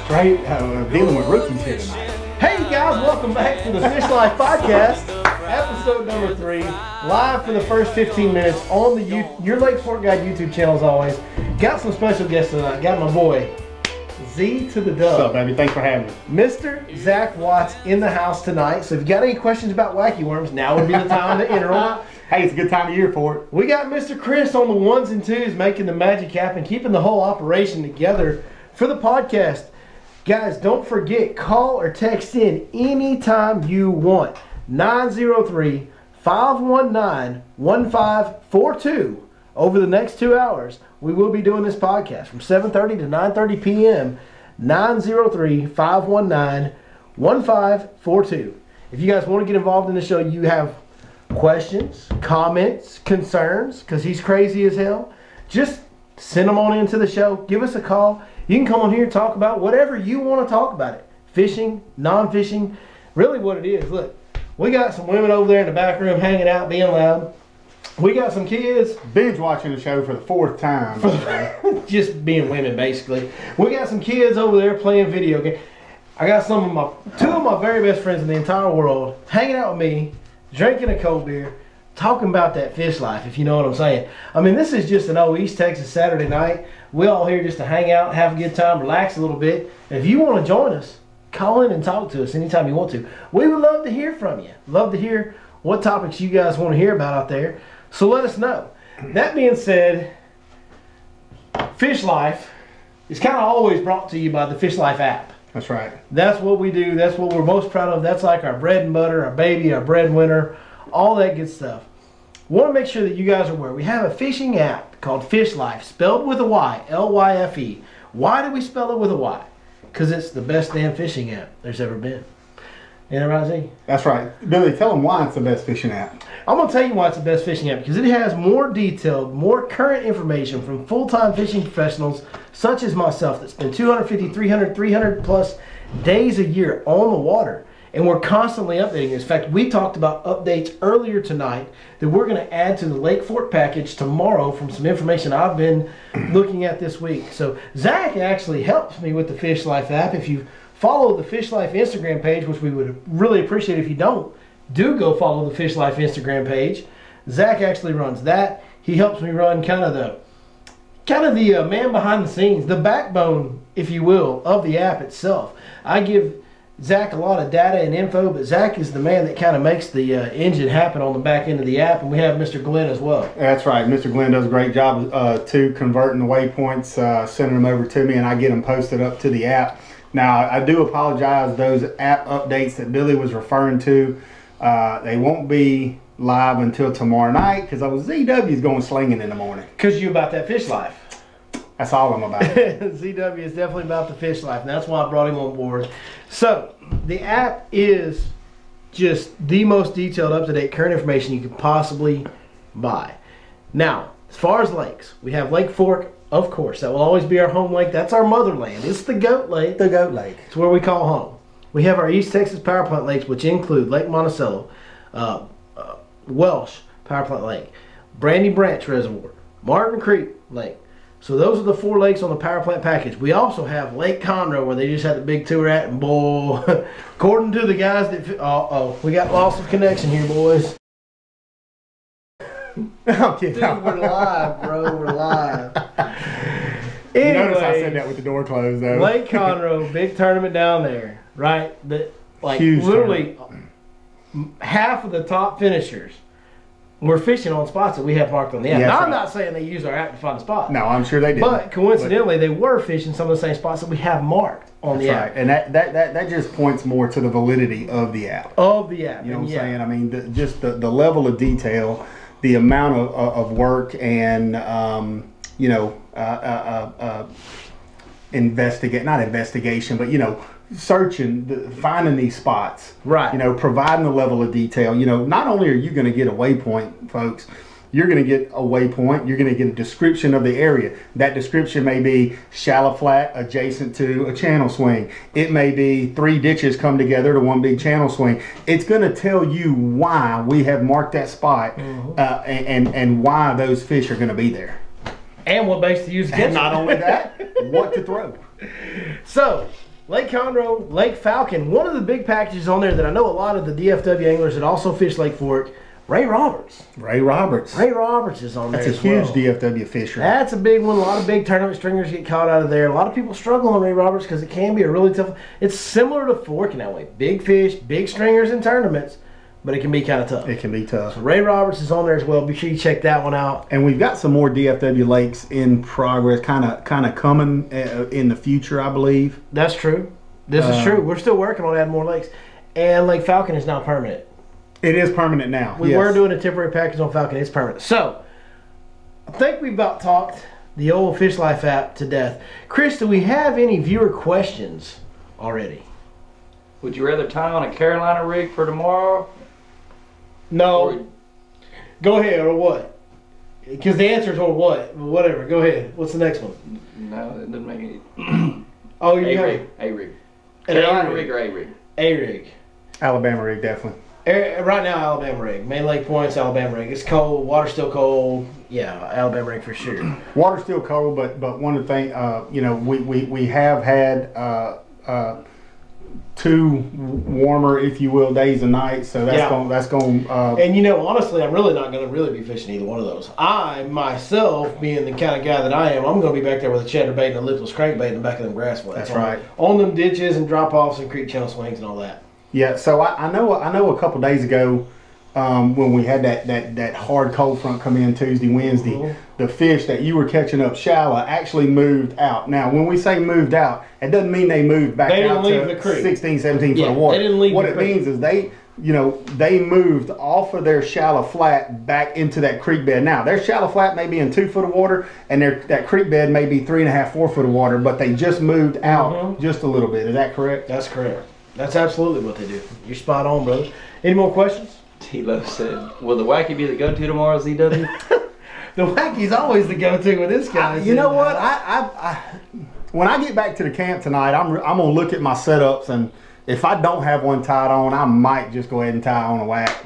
straight dealing with rookies here tonight. Hey guys, welcome back to the Fish Life Podcast, episode number 3, live for the first 15 minutes on the your Lake Fork Guide YouTube channel as always. Got some special guests tonight. Got my boy, Z to the Dub. What's up, baby? Thanks for having me. Mr. Zach Watts in the house tonight. So if you got any questions about wacky worms, now would be the time to enter them. Hey, it's a good time of year for it. We got Mr. Chris on the ones and twos, making the magic happen, keeping the whole operation together for the podcast. Guys, don't forget, call or text in anytime you want. 903-519-1542. Over the next 2 hours, we will be doing this podcast from 7:30 to 9:30 p.m. 903-519-1542. If you guys want to get involved in the show, you have questions, comments, concerns, because he's crazy as hell, just send them on into the show. Give us a call. You can come on here and talk about whatever you want to talk about it. Fishing, non-fishing, really what it is. Look, we got some women over there in the back room hanging out, being loud. We got some kids. Binge watching the show for the 4th time. Just being women, basically. We got some kids over there playing video games. I got two of my very best friends in the entire world hanging out with me, drinking a cold beer, talking about that fish life, if you know what I'm saying. I mean, this is just an old East Texas Saturday night. We're all here just to hang out, have a good time, relax a little bit. And if you want to join us, call in and talk to us anytime you want to. We would love to hear from you. Love to hear what topics you guys want to hear about out there. So let us know. That being said, Fish Life is kind of always brought to you by the Fish Life app. That's right. That's what we do. That's what we're most proud of. That's like our bread and butter, our baby, our breadwinner, all that good stuff. Want to make sure that you guys are aware. We have a fishing app called Fish Life, spelled with a Y, L-Y-F-E. Why do we spell it with a Y? Because it's the best damn fishing app there's ever been. Ain't that right, Z? That's right. Billy, tell them why it's the best fishing app. I'm going to tell you why it's the best fishing app, because it has more detailed, more current information from full-time fishing professionals such as myself that spend 250, 300 plus days a year on the water. And we're constantly updating this. In fact, we talked about updates earlier tonight that we're going to add to the Lake Fork package tomorrow from some information I've been looking at this week. So Zach actually helps me with the Fish Life app. If you follow the Fish Life Instagram page, which we would really appreciate if you don't, do go follow the Fish Life Instagram page. Zach actually runs that. He helps me run kind of the man behind the scenes, the backbone, if you will, of the app itself. I give Zach a lot of data and info, but Zach is the man that kind of makes the engine happen on the back end of the app, and we have Mr. Glenn as well. That's right. Mr. Glenn does a great job too, converting the waypoints, sending them over to me, and I get them posted up to the app. Now, I do apologize, those app updates that Billy was referring to, they won't be live until tomorrow night, because ZW is going slinging in the morning. Because you about that fish life. That's all I'm about. ZW is definitely about the fish life, and that's why I brought him on board. So, the app is just the most detailed, up-to-date current information you could possibly buy. Now, as far as lakes, we have Lake Fork, of course. That will always be our home lake. That's our motherland. It's the Goat Lake. The Goat Lake. It's where we call home. We have our East Texas Power Plant lakes, which include Lake Monticello, Welsh Power Plant Lake, Brandy Branch Reservoir, Martin Creek Lake. So those are the 4 lakes on the power plant package. We also have Lake Conroe, where they just had the big tour at, and boy, according to the guys that, we got loss of connection here, boys. Dude, we're live, bro. We're live. Anyway, notice I said that with the door closed, though. Lake Conroe, big tournament down there, right? Huge literally half of the top finishers were fishing on spots that we have marked on the app. Yes, now, right. I'm not saying they use our app to find a spot. No, I'm sure they did. But coincidentally, they were fishing some of the same spots that we have marked on the app. Right. And that just points more to the validity of the app. Of the app. You know what I'm saying? I mean, just the level of detail, the amount of work, and not investigation, but searching, finding these spots, right? Providing the level of detail. Not only are you going to get a waypoint, folks, you're going to get a waypoint. You're going to get a description of the area. That description may be shallow flat adjacent to a channel swing. It may be 3 ditches come together to one big channel swing. It's going to tell you why we have marked that spot, and why those fish are going to be there. And what baits to use against not only that, what to throw. So, Lake Conroe, Lake Falcon. One of the big packages on there that I know a lot of the DFW anglers that also fish Lake Fork, Ray Roberts. Ray Roberts. Ray Roberts is on there. That's a huge DFW fisher. That's a big one. A lot of big tournament stringers get caught out of there. A lot of people struggle on Ray Roberts because it can be a really tough. It's similar to Fork in that way. Big fish, big stringers in tournaments, but it can be kind of tough. It can be tough. So Ray Roberts is on there as well. Be sure you check that one out. And we've got some more DFW lakes in progress, kind of coming in the future, I believe. That's true. This is true. We're still working on adding more lakes. And Lake Falcon is now permanent. It is permanent now. We were doing a temporary package on Falcon. It's permanent. So, I think we've about talked the old Fish Life app to death. Chris, do we have any viewer questions already? Would you rather tie on a Carolina rig for tomorrow? No. Or, go ahead, or what? Because the answer is or what. Whatever. Go ahead. What's the next one? no, it doesn't make any. Oh, you got A-rig. A-rig. An Carolina A-rig. rig or A-rig? A-rig. Alabama rig, definitely. Right now, Alabama rig. Main Lake Point's Alabama rig. It's cold. Water's still cold. Yeah, Alabama rig for sure. Water's still cold, but one of the things, we have had two warmer, if you will, days and nights. So that's going. And honestly, I'm really not going to really be fishing either one of those. I myself, being the kind of guy that I am, I'm going to be back there with a cheddar bait and a lipless crankbait in the back of them grass flats. That's right. On them ditches and drop offs and creek channel swings and all that. Yeah, so I know a couple days ago when we had that hard cold front come in Tuesday, Wednesday, the fish that you were catching up shallow actually moved out. Now, when we say moved out, it doesn't mean they moved back out to the creek. 16, 17 foot of water. They didn't leave what the it creek. means is they moved off of their shallow flat back into that creek bed. Now, their shallow flat may be in 2 foot of water, and that creek bed may be 3.5, 4 foot of water, but they just moved out just a little bit. Is that correct? That's correct. That's absolutely what they do. You're spot on, brother. Any more questions? T-Lo said, will the wacky be the go-to tomorrow, ZW? The wacky's always the go-to with this guy. You know what? I when I get back to the camp tonight, I'm gonna look at my setups, and if I don't have one tied on, I might just go ahead and tie on a whack.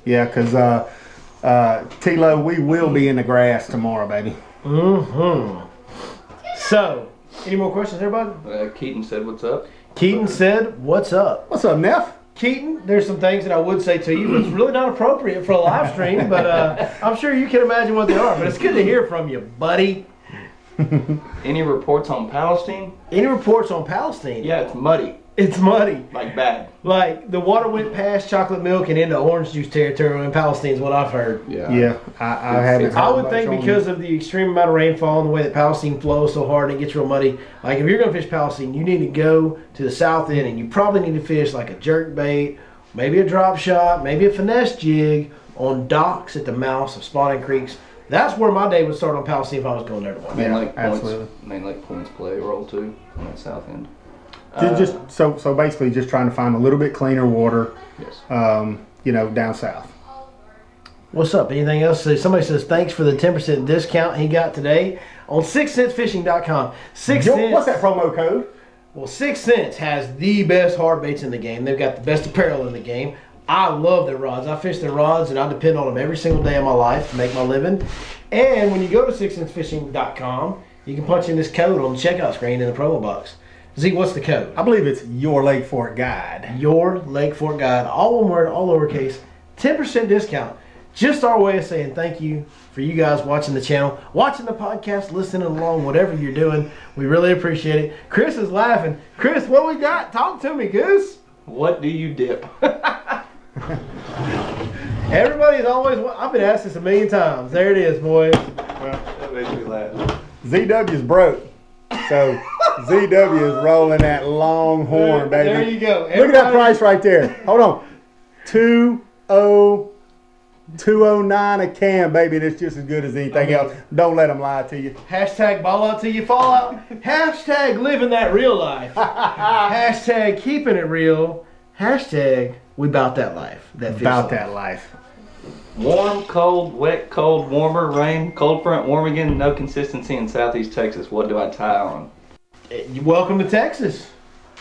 Yeah, because T-Lo, we will be in the grass tomorrow, baby. So, any more questions, everybody? Keaton said, what's up? Keaton said, what's up? What's up, Neff? Keaton, there's some things that I would say to you, but it's really not appropriate for a live stream, but I'm sure you can imagine what they are. But it's good to hear from you, buddy. Any reports on Palestine? Any reports on Palestine? Yeah, it's muddy. It's muddy. Like bad. Like, the water went past chocolate milk and into orange juice territory in Palestine is what I've heard. Yeah, I haven't heard I would much think on because of the extreme amount of rainfall and the way that Palestine flows so hard and it gets real muddy, like if you're going to fish Palestine, you need to go to the south end and you probably need to fish like a jerk bait, maybe a drop shot, maybe a finesse jig on docks at the mouths of spawning creeks. That's where my day would start on Palestine if I was going there tomorrow. Main Lake Points play a role too on that south end. So basically just trying to find a little bit cleaner water, Yes. Down south. What's up? Anything else? Somebody says thanks for the 10% discount he got today on 6centsfishing.com. 6 cents. What's that promo code? Well, 6 Cents has the best hard baits in the game. They've got the best apparel in the game. I love their rods. I fish their rods and I depend on them every single day of my life to make my living. And when you go to 6centsfishing.com, you can punch in this code on the checkout screen in the promo box. Z, what's the code? I believe it's Your Lake Fork Guide. Your Lake Fork Guide, all one word, all lowercase, 10% discount. Just our way of saying thank you for you guys watching the channel, watching the podcast, listening along, whatever you're doing. We really appreciate it. Chris is laughing. Chris, what we got? Talk to me, Goose. What do you dip? Everybody's always, I've been asked this a million times. There it is, boys. Well, that makes me laugh. ZW's broke. So ZW is rolling that long horn, baby. There you go. Look at that price right there. Hold on. 209 a can, baby. That's just as good as anything else. Don't let them lie to you. Hashtag ball out till you fall out. Hashtag living that real life. Hashtag keeping it real. Hashtag we bout that life. About that life. Warm, cold, wet, cold, warmer, rain, cold front, warm again, no consistency in southeast Texas. What do I tie on? Welcome to Texas.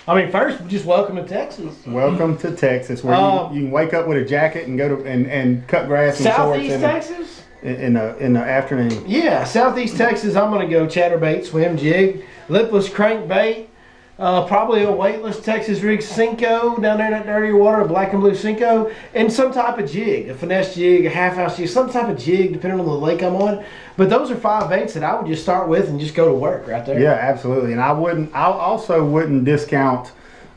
I mean, first, just welcome to Texas. Welcome to Texas, where you can wake up with a jacket and go to and cut grass and Southeast Texas? In the afternoon. Yeah, Southeast Texas. I'm gonna go chatterbait, swim jig, lipless crankbait, Probably a weightless Texas rig Cinco down there in that dirty water, a black and blue Cinco, and some type of jig, a finesse jig, a half-house jig, some type of jig depending on the lake I'm on. But those are 5 baits that I would just start with and just go to work right there. Yeah, absolutely. And I also wouldn't discount.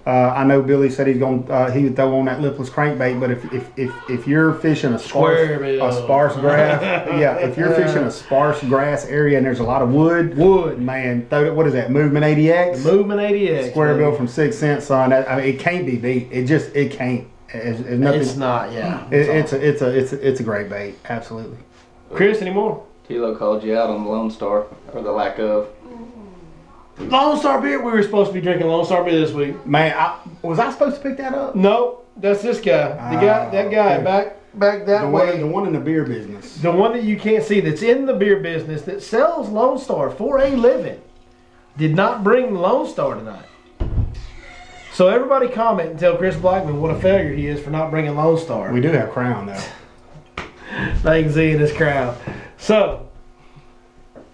I know Billy said he would throw on that lipless crankbait, but if you're fishing a sparse grass, if you're fishing a sparse grass area and there's a lot of wood, man, what is that? Movement 80X. Movement 80X. Square bill from 6 cents, son. I mean, it can't be beat. It can't. It's nothing. It's not. Yeah. It's a great bait. Absolutely. Chris, any more? Tilo called you out on the Lone Star, or the lack of. Lone Star beer. We were supposed to be drinking Lone Star beer this week. Man, was I supposed to pick that up? No, that's this guy. That guy back that way. The one in the beer business. The one that you can't see that's in the beer business that sells Lone Star for a living did not bring Lone Star tonight. So everybody comment and tell Chris Blackman what a failure he is for not bringing Lone Star. We do have Crown though. They can see in this crowd. So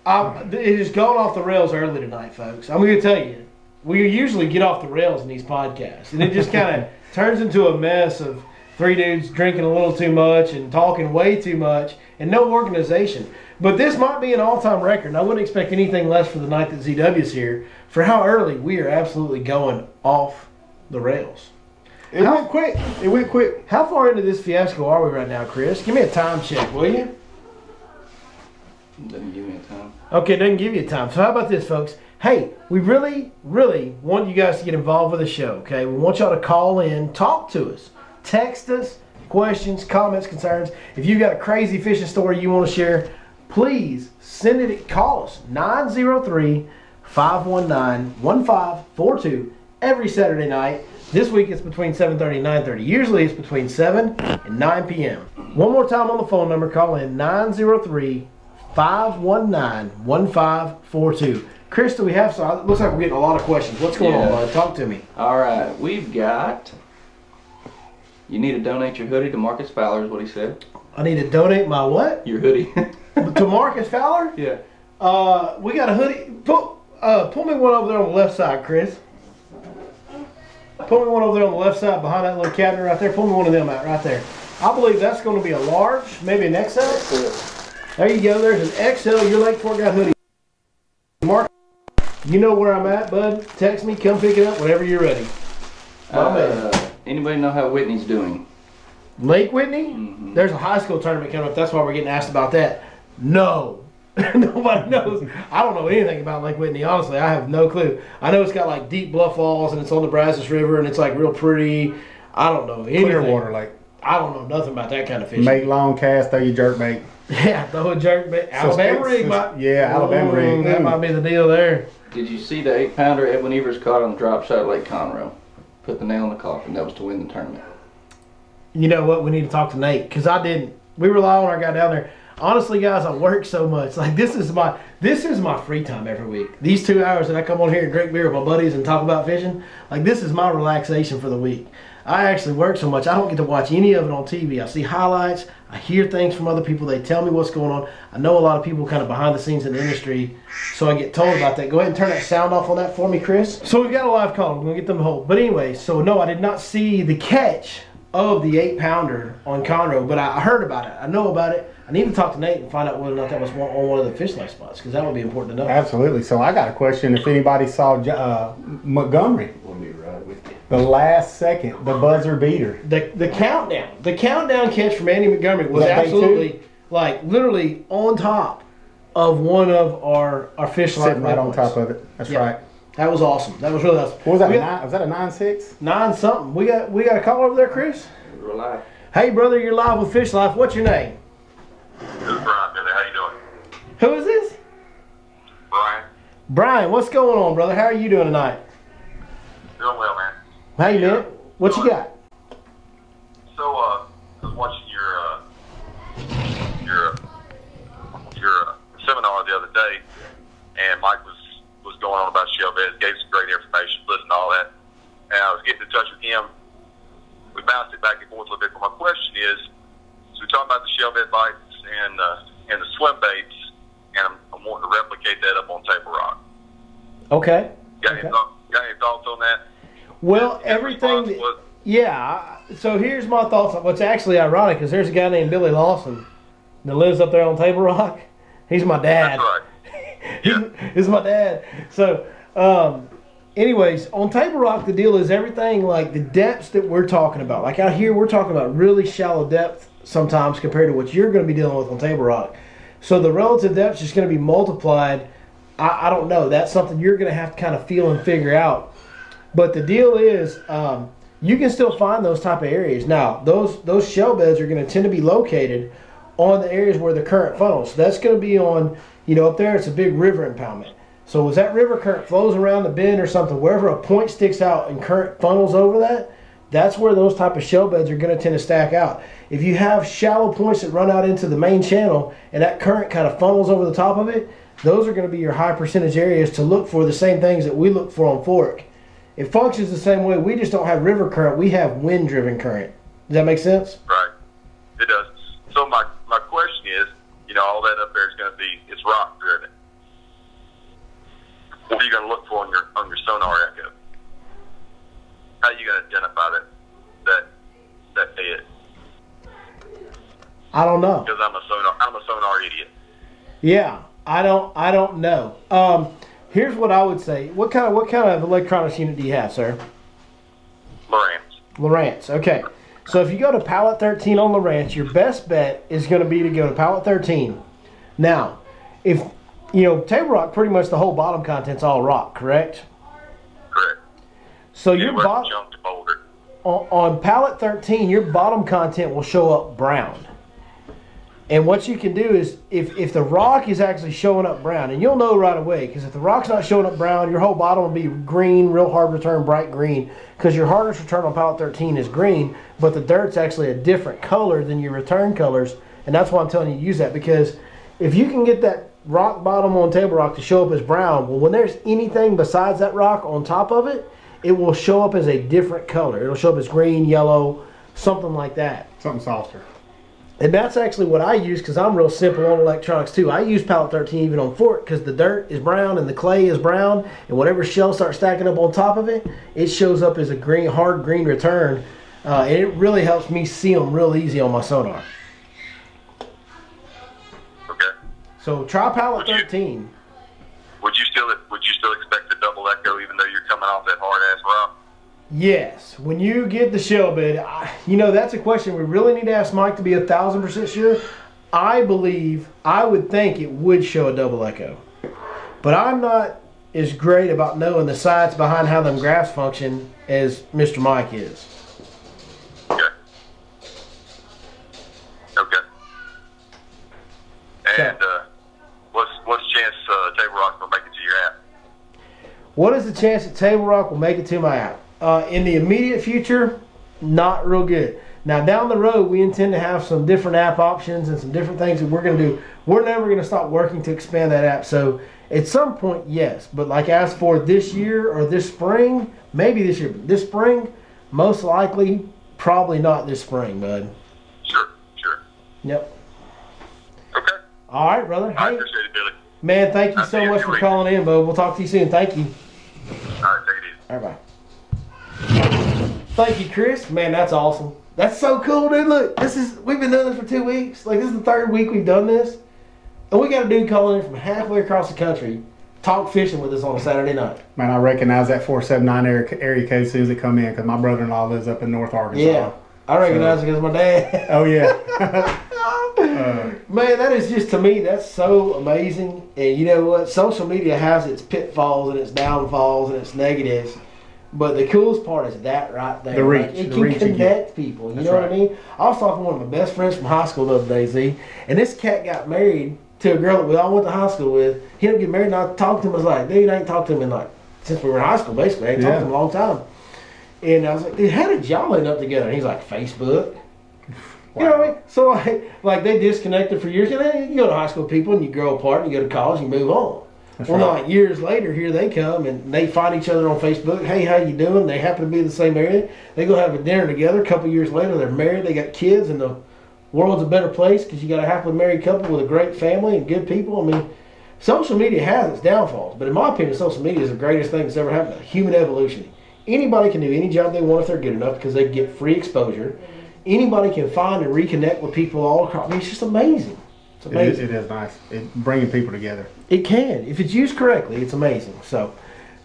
it has gone off the rails early tonight, folks. I'm going to tell you, we usually get off the rails in these podcasts, and it just kind of turns into a mess of 3 dudes drinking a little too much and talking way too much and no organization. But this might be an all-time record, and I wouldn't expect anything less for the night that ZW's here for how early we are absolutely going off the rails. It went quick. How far into this fiasco are we right now, Chris? Give me a time check, will you? Doesn't give me a time. Okay, doesn't give you a time. So how about this, folks? Hey, we really, really want you guys to get involved with the show, okay? We want y'all to call in, talk to us, text us, questions, comments, concerns. If you've got a crazy fishing story you want to share, please send it. Call us, 903-519-1542 every Saturday night. This week it's between 7:30 and 9:30. Usually it's between 7 and 9 p.m. One more time on the phone number, call in 903-519-1542. Chris, do we have some? It looks like we're getting a lot of questions. What's going on, bud? Talk to me. All right, we've got. You need to donate your hoodie to Marcus Fowler, is what he said. I need to donate my what? Your hoodie. To Marcus Fowler? Yeah. We got a hoodie. Pull me one over there on the left side, Chris. Pull me one over there on the left side behind that little cabinet right there. Pull me one of them out right there. I believe that's going to be a large, maybe an XL. There you go. There's an XL. Your Lake Fork Guy hoodie. Mark, you know where I'm at, bud. Text me. Come pick it up whenever you're ready. Anybody know how Whitney's doing? Lake Whitney? Mm-hmm. There's a high school tournament coming up. That's why we're getting asked about that. No. Nobody knows. I don't know anything about Lake Whitney, honestly. I have no clue. I know it's got like deep bluff falls and it's on the Brazos River and it's like real pretty. I don't know anything. Clearwater Lake. I don't know nothing about that kind of fishing. Make long cast, throw your jerk bait. Yeah, throw a jerk bait. Alabama rig. Alabama rig. That might be the deal there. Did you see the 8-pounder Edwin Evers caught on the drop shot at Lake Conroe? Put the nail in the coffin. That was to win the tournament. You know what? We need to talk to Nate because I didn't. We rely on our guy down there. Honestly, guys, I work so much. Like this is my free time every week. These 2 hours that I come on here and drink beer with my buddies and talk about fishing, like this is my relaxation for the week. I actually work so much, I don't get to watch any of it on TV. I see highlights. I hear things from other people. They tell me what's going on. I know a lot of people kind of behind the scenes in the industry, so I get told about that. Go ahead and turn that sound off on that for me, Chris. So we've got a live call. We're going to get them to hold. But anyway, so no, I did not see the catch of the 8-pounder on Conroe, but I heard about it. I know about it. I need to talk to Nate and find out whether or not that was on one of the Fish Life spots, because that would be important to know. Absolutely. So I got a question. If anybody saw Montgomery, We'll be right with you. the last second, the buzzer beater. The countdown catch from Andy Montgomery was that absolutely, like, literally on top of one of our Fish Life Sitting right on replays. top of it. That's right. That was awesome. That was really awesome. What was that? Was that a 9.6? 9 something. We got a call over there, Chris. We're live. Hey, brother, you're live with Fish Life. What's your name? This is Brian, Billy. How you doing? Who is this? Brian? Brian. What's going on, brother? How are you doing tonight? Doing well, man. Hey, man. What you got? So, I was watching your seminar the other day, and Mike was going on about shell beds, gave some great information, listened to all that, and I was getting in touch with him. We bounced it back and forth a little bit, but my question is, so we're talking about the shell bed bites and the swim baits, and I'm wanting to replicate that up on Table Rock. Okay. Got any thoughts? Got any thoughts on that? Well, His everything. response was, Yeah. So here's my thoughts. What's actually ironic is there's a guy named Billy Lawson that lives up there on Table Rock. He's my dad. that's right. Yeah. He's my dad. So, anyways, on Table Rock, the deal is everything like the depths that we're talking about. Like out here, we're talking about really shallow depth sometimes compared to what you're going to be dealing with on Table Rock. So the relative depth is just going to be multiplied. I don't know. That's something you're going to have to kind of feel and figure out. But the deal is, you can still find those type of areas. Now, those shell beds are going to tend to be located on the areas where the current funnels. So that's going to be on, up there, it's a big river impoundment. So as that river current flows around the bend or something, wherever a point sticks out and current funnels over that, that's where those type of shell beds are going to tend to stack out. If you have shallow points that run out into the main channel and that current kind of funnels over the top of it, those are going to be your high percentage areas to look for the same things that we look for on Fork. It functions the same way. We just don't have river current. We have wind-driven current. Does that make sense? Right. It does. So my question is, all that up there is going to be, it's rock driven. What are you going to look for on your sonar echo? How are you going to identify that head? I don't know. Because I'm a sonar idiot. Yeah, I don't know. Here's what I would say. What kind of electronics unit do you have, sir? Lowrance. Okay. So if you go to Pallet 13 on Lowrance, your best bet is going to be to go to Pallet 13. Now, if Table Rock, pretty much the whole bottom content's all rock, correct? Correct. So your bottom on Pallet 13, your bottom content will show up brown. And what you can do is, if the rock is actually showing up brown, and you'll know right away, because if the rock's not showing up brown, your whole bottom will be green, real hard return, bright green, because your hardest return on Pallet 13 is green, but the dirt's actually a different color than your return colors, and that's why I'm telling you to use that, because if you can get that rock bottom on Table Rock to show up as brown, well, when there's anything besides that rock on top of it, it will show up as a different color. It'll show up as green, yellow, something like that. Something softer. And that's actually what I use, because I'm real simple on electronics too. I use Pallet 13 even on Fork because the dirt is brown and the clay is brown, and whatever shells start stacking up on top of it, it shows up as a green, hard green return, and it really helps me see them real easy on my sonar. Okay. So try Pallet 13. Would you still expect a double echo even though you're coming off that hard ass rock? Yes, when you get the shell bed, that's a question we really need to ask Mike to be 1,000% sure. I would think it would show a double echo. But I'm not as great about knowing the science behind how them graphs function as Mr. Mike is. Okay. And what's the chance Table Rock will make it to your app? What is the chance that Table Rock will make it to my app? In the immediate future, not real good. Now, down the road, we intend to have some different app options and some different things that we're going to do. We're never going to stop working to expand that app. So, at some point, yes. But like as for this year or this spring, maybe this year, but this spring, most likely, probably not this spring, bud. Sure. Yep. Okay. All right, brother. I Hey, appreciate it, Billy. man, thank you so much for calling in, bud. We'll talk to you soon. Thank you. All right, take it easy. All right, bye. Thank you, Chris. Man, that's awesome. That's so cool, dude. Look, we've been doing this for 2 weeks. Like, this is the third week we've done this. And we got a dude calling in from halfway across the country, talk fishing with us on a Saturday night. Man, I recognize that 479 area code as soon as it come in because my brother-in-law lives up in North Arkansas. Yeah, I recognize it because my dad. Oh, yeah. Man, that is just, to me, that's so amazing. And you know what? Social media has its pitfalls and its downfalls and its negatives. But the coolest part is that right there. The reach. Like, it the can reach connect people. You That's know right. what I mean? I was talking to one of my best friends from high school the other day, Z. And this cat got married to a girl that we all went to high school with. He ended up getting married, and I talked to him. I was like, dude, I ain't talked to him since we were in high school, basically. I ain't talked to him in a long time. And I was like, dude, how did y'all end up together? And he's like, Facebook. You know what I mean? So, like they disconnected for years. You go to high school people, and you grow apart, and you go to college, and you move on. That's well, right. like years later, here they come and they find each other on Facebook. Hey, how you doing? They happen to be in the same area. They go have a dinner together. A couple years later, they're married. They got kids, and the world's a better place because you got a happily married couple with a great family and good people. I mean, social media has its downfalls, but in my opinion, social media is the greatest thing that's ever happened to human evolution. Anybody can do any job they want if they're good enough because they get free exposure. Anybody can find and reconnect with people all across. I mean, it's just amazing. It's amazing. It is nice. It's bringing people together. It can. If it's used correctly, it's amazing. So,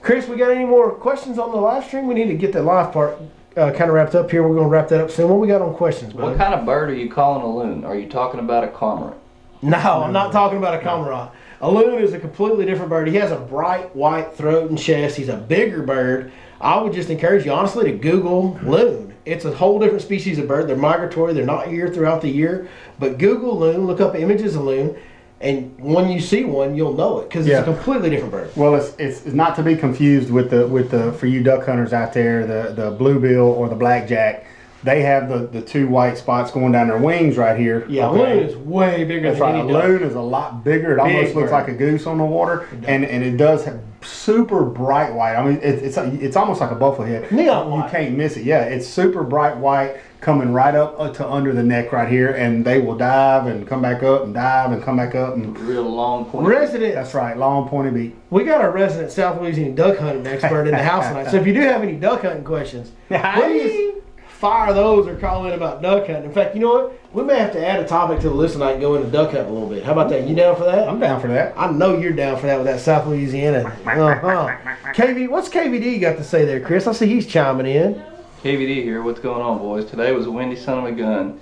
Chris, we got any more questions on the live stream? We need to get the live part kind of wrapped up here. We're going to wrap that up soon. What we got on questions, bud? What kind of bird are you calling a loon? Are you talking about a cormorant? No, I'm not talking about a cormorant. A loon is a completely different bird. He has a bright white throat and chest. He's a bigger bird. I would just encourage you, honestly, to Google loon. It's a whole different species of bird. They're migratory. They're not here throughout the year. But Google loon, look up images of loon, and when you see one, you'll know it because it's a completely different bird. Well, it's not to be confused with the for you duck hunters out there, the bluebill or the blackjack. They have the two white spots going down their wings right here. Yeah, loon is way bigger than any duck. Loon is a lot bigger. It almost looks like a goose on the water, and it does have super bright white. I mean, it's almost like a bufflehead. Neon white. You can't miss it. Yeah, it's super bright white, coming right up to under the neck right here, and they will dive and come back up and dive and come back up and real long pointy. Resident. That's right, long pointy beak. We got our resident South Louisiana duck hunting expert in the house tonight. So if you do have any duck hunting questions, please fire those or call in about duck hunting. In fact, you know what? We may have to add a topic to the list tonight and go into duck hunting a little bit. How about that? You down for that? I'm down for that. I know you're down for that with that South Louisiana. KV, what's KVD got to say there, Chris? I see he's chiming in. KVD here. What's going on, boys? Today was a windy son of a gun.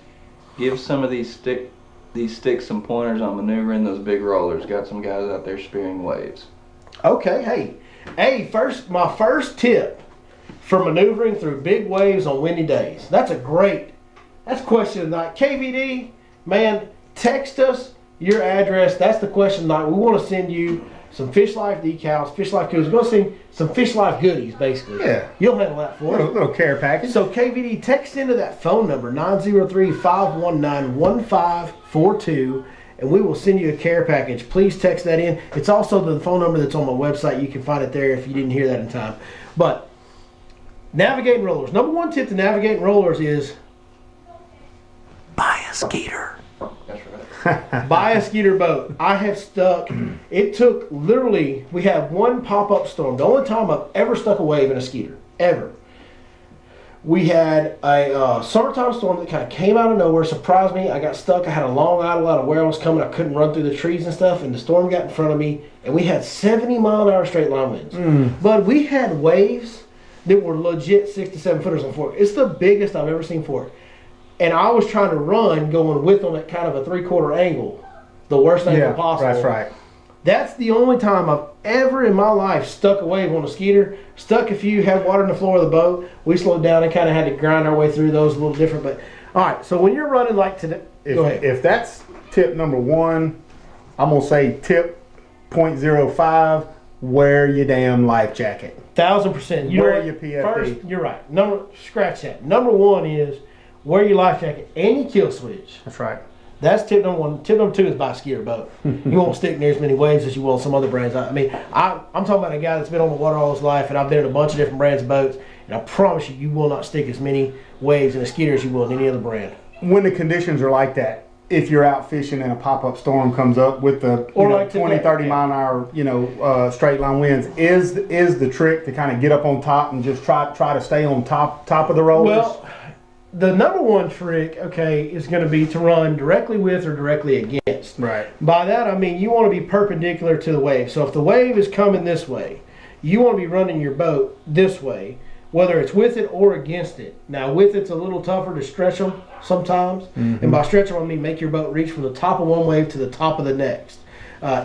Give some of these sticks some pointers on maneuvering those big rollers. Got some guys out there spearing waves. Okay, hey, my first tip for maneuvering through big waves on windy days. That's question of the night. KVD, man, text us your address. That's the question of the night. We want to send you some Fish Life decals, Fish Life goodies. We're going to send some Fish Life goodies, basically. Yeah. You'll handle that for us. Little care package. So KVD, text into that phone number, 903-519-1542, and we will send you a care package. Please text that in. It's also the phone number that's on my website. You can find it there if you didn't hear that in time. But navigating rollers. Number one tip to navigating rollers is buy a skeeter. That's right. Buy a skeeter boat. I have stuck. It took literally. We had one pop-up storm. The only time I've ever stuck a wave in a skeeter ever. We had a summertime storm that kind of came out of nowhere, surprised me. I got stuck. I had a long idle out of where I was coming. I couldn't run through the trees and stuff, and the storm got in front of me, and we had 70-mile-an-hour straight line winds. But we had waves that were legit 6 to 7 footers on fork. It's the biggest I've ever seen fork. And I was trying to run going with them at kind of a 3/4 angle. The worst angle possible. That's right. That's the only time I've ever in my life stuck a wave on a skeeter. Stuck a few, had water in the floor of the boat. We slowed down and kind of had to grind our way through those a little different. But all right, so when you're running like today, go ahead. If that's tip number one, I'm going to say tip 0.05, wear your damn life jacket. 1000%. Wear your PFD. First, you're right. Scratch that. Number one is wear your life jacket and your kill switch. That's right. That's tip number one. Tip number two is buy a skeeter boat. You won't stick near as many waves as you will some other brands. I mean, I'm talking about a guy that's been on the water all his life, and I've been in a bunch of different brands of boats, and I promise you, you will not stick as many waves in a skeeter as you will in any other brand. When the conditions are like that, if you're out fishing and a pop-up storm comes up with the 20, 30 mile an hour, straight line winds, is the trick to kind of get up on top and just try to stay on top of the rollers? Well, the number one trick, is going to be to run directly with or directly against. Right. By that, I mean you want to be perpendicular to the wave. So if the wave is coming this way, you want to be running your boat this way, whether it's with it or against it. Now, with it's a little tougher to stretch them sometimes. And by stretch them, I mean make your boat reach from the top of one wave to the top of the next.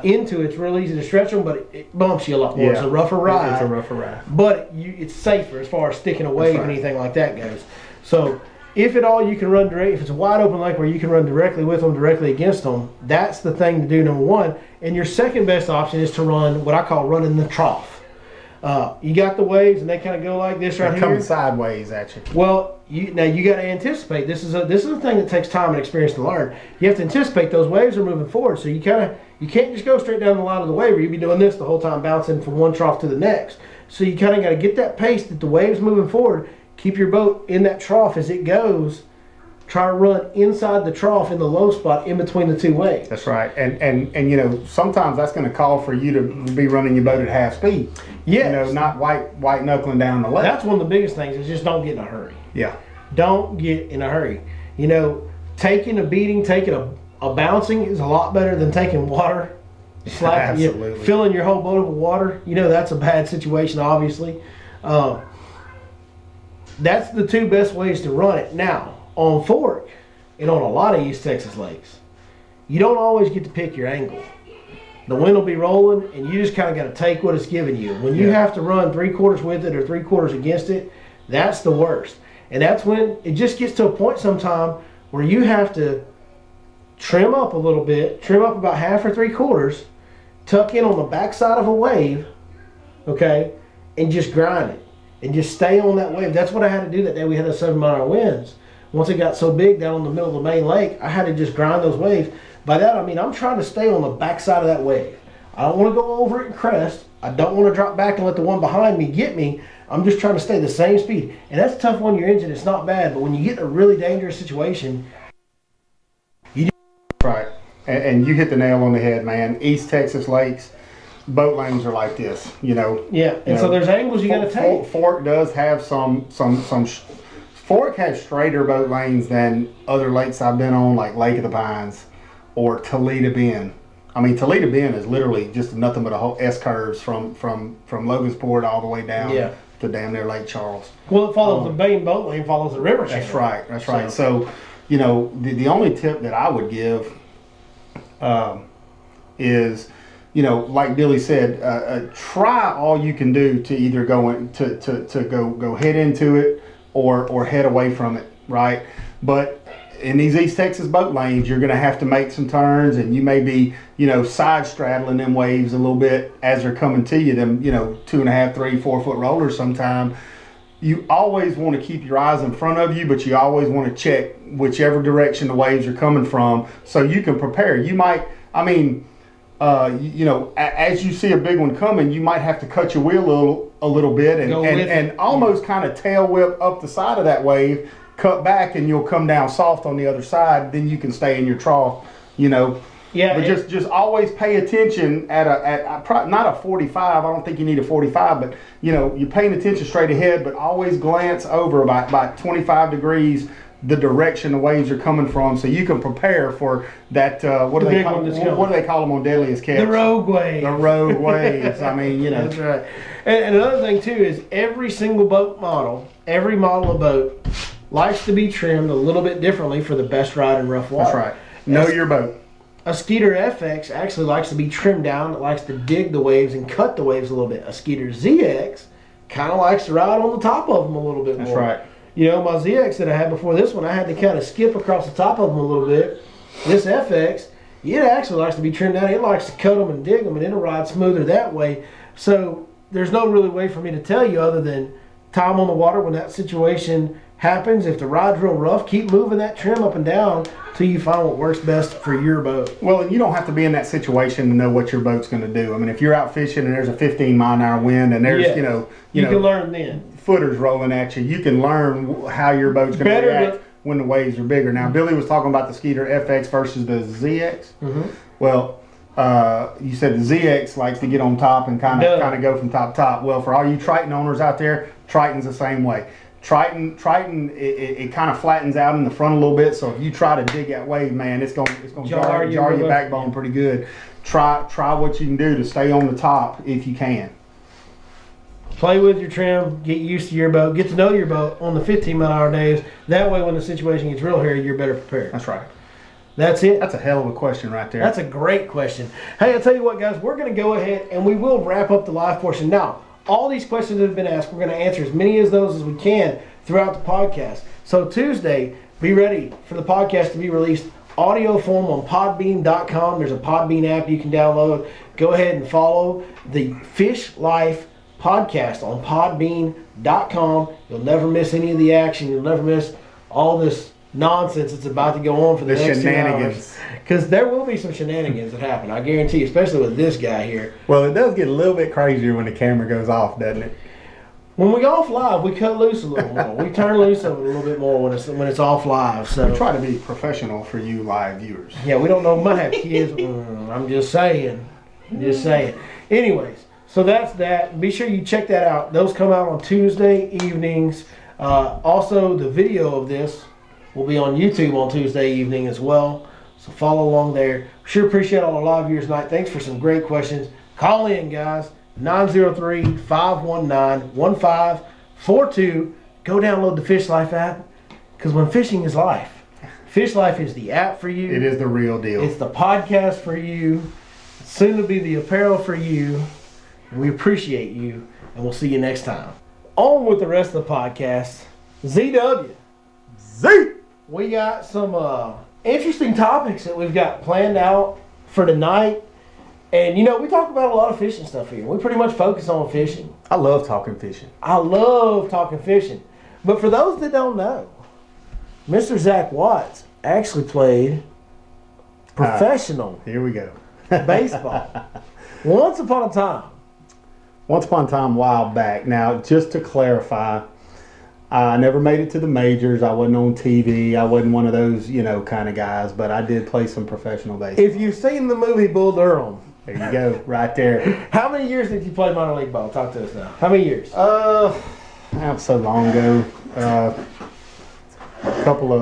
Into it's real easy to stretch them, but it bumps you a lot more. Yeah. It's a rougher ride. It's a rougher ride. But it's safer as far as sticking a wave and anything like that goes. So if at all you can run direct, if it's a wide open lake where you can run directly with them, directly against them, that's the thing to do, number one. And your second best option is to run what I call running the trough. You got the waves and they kind of go like this right here. Coming sideways at you. Well, you got to anticipate. This is a thing that takes time and experience to learn. You have to anticipate those waves are moving forward, so you can't just go straight down the line of the wave, or you'll be doing this the whole time, bouncing from one trough to the next. So you kind of got to get that pace that the wave's moving forward. Keep your boat in that trough as it goes. try to run inside the trough in the low spot in between the two waves. That's right. And you know, sometimes that's going to call for you to be running your boat at half speed. Yes. You know, not white knuckling down the lake. That's one of the biggest things is just don't get in a hurry. Yeah. Don't get in a hurry. You know, taking a beating, taking a bouncing is a lot better than taking water. Absolutely. Filling your whole boat with water. You know, that's a bad situation, obviously. That's the two best ways to run it. Now, on Fork and on a lot of East Texas lakes, you don't always get to pick your angle. The wind will be rolling, and you just kind of got to take what it's giving you. When you have to run 3/4 with it or 3/4 against it, that's the worst. And that's when it just gets to a point sometime where you have to trim up a little bit, trim up about 1/2 or 3/4, tuck in on the backside of a wave, okay, and just grind it. And just stay on that wave. That's what I had to do that day we had those 7-mile winds. Once it got so big down in the middle of the main lake, I had to just grind those waves. By that I mean I'm trying to stay on the backside of that wave. I don't want to go over it and crest. I don't want to drop back and let the one behind me get me. I'm just trying to stay the same speed. And that's tough on your engine. It's not bad. But when you get in a really dangerous situation, Right. And you hit the nail on the head, man. East Texas lakes, boat lanes are like this, you know. Yeah, and so there's angles you got to take. Fork does have some. Fork has straighter boat lanes than other lakes I've been on, like Lake of the Pines or Toledo Bend. I mean, Toledo Bend is literally just nothing but a whole S curves from Logansport all the way down to damn near Lake Charles. Well, it follows the main boat lane, follows the river channel. That's right. That's right. So, you know, the only tip that I would give is, you know, like Billy said, try all you can do to either go go head into it or head away from it, right? But in these East Texas boat lanes, you're going to have to make some turns, and you may be, you know, side straddling them waves a little bit as they're coming to you. Them, you know, 2.5, 3, 4 foot rollers. Sometime you always want to keep your eyes in front of you, but you always want to check whichever direction the waves are coming from, so you can prepare. You might, I mean, you know, as you see a big one coming, you might have to cut your wheel a little bit and almost kind of tail whip up the side of that wave, cut back, and you'll come down soft on the other side. Then you can stay in your trough, you know. Yeah. But just always pay attention at not a 45. I don't think you need a 45, but you know, you're paying attention straight ahead, but always glance over about 25 degrees the direction the waves are coming from, so you can prepare for that. What do they call them on Deadliest Catch? The rogue waves. The rogue waves. I mean, you know. That's right. And another thing too is every single boat model, every model of boat likes to be trimmed a little bit differently for the best ride in rough water. That's right. Know your boat. A Skeeter FX actually likes to be trimmed down. It likes to dig the waves and cut the waves a little bit. A Skeeter ZX kind of likes to ride on the top of them a little bit more. That's right. You know, my ZX that I had before this one, I had to kind of skip across the top of them a little bit. This FX, it actually likes to be trimmed down. It likes to cut them and dig them, and it'll ride smoother that way. So there's no really way for me to tell you other than time on the water when that situation happens. If the ride's real rough, keep moving that trim up and down till you find what works best for your boat. Well, and you don't have to be in that situation to know what your boat's going to do. I mean, if you're out fishing and there's a 15-mile-an-hour wind and there's, you know, can learn then. Footers rolling at you, you can learn how your boat's going to react when the waves are bigger. Now, Billy was talking about the Skeeter FX versus the ZX. Mm-hmm. Well, you said the ZX likes to get on top and kind of go from top to top. Well, for all you Triton owners out there, Triton's the same way. Triton, it kind of flattens out in the front a little bit. So if you try to dig that wave, man, it's gonna jar your backbone pretty good. Try what you can do to stay on the top if you can. Play with your trim, get used to your boat, get to know your boat on the 15-mile-an-hour days. That way, when the situation gets real hairy, you're better prepared. That's right. That's it. That's a hell of a question right there. That's a great question. Hey, I'll tell you what, guys, we're going to go ahead and we will wrap up the live portion. Now, all these questions that have been asked, we're going to answer as many of those as we can throughout the podcast. So Tuesday, be ready for the podcast to be released audio form on podbean.com. There's a Podbean app you can download. Go ahead and follow the Fish Life podcast on podbean.com. You'll never miss any of the action. You'll never miss all this nonsense that's about to go on for the next 2 hours. Because there will be some shenanigans that happen, I guarantee you, especially with this guy here. Well, it does get a little bit crazier when the camera goes off, doesn't it? When we off live, we cut loose a little more. We turn loose a little bit more when it's off live. So We try to be professional for you live viewers. yeah, we don't know. Might have kids. I'm just saying. Anyways, so that's that. Be sure you check that out. Those come out on Tuesday evenings. Also, the video of this will be on YouTube on Tuesday evening as well. So follow along there. Sure appreciate all our live viewers tonight. Thanks for some great questions. Call in, guys. 903-519-1542. Go download the Fish Life app, because when fishing is life, Fish Life is the app for you. It is the real deal. It's the podcast for you. Soon to be the apparel for you. We appreciate you, and we'll see you next time. On with the rest of the podcast. ZW. Z! We got some interesting topics that we've got planned out for tonight. And, you know, we talk about a lot of fishing stuff here. We pretty much focus on fishing. I love talking fishing. I love talking fishing. But for those that don't know, Mr. Zach Watts actually played professional Here we go. baseball once upon a time. Once upon a time, a while back. Now, just to clarify, I never made it to the majors. I wasn't on TV. I wasn't one of those, kind of guys. But I did play some professional baseball. If you've seen the movie Bull Durham, There you go, right there. how many years did you play minor league ball? Talk to us now. How many years? That was so long ago. Couple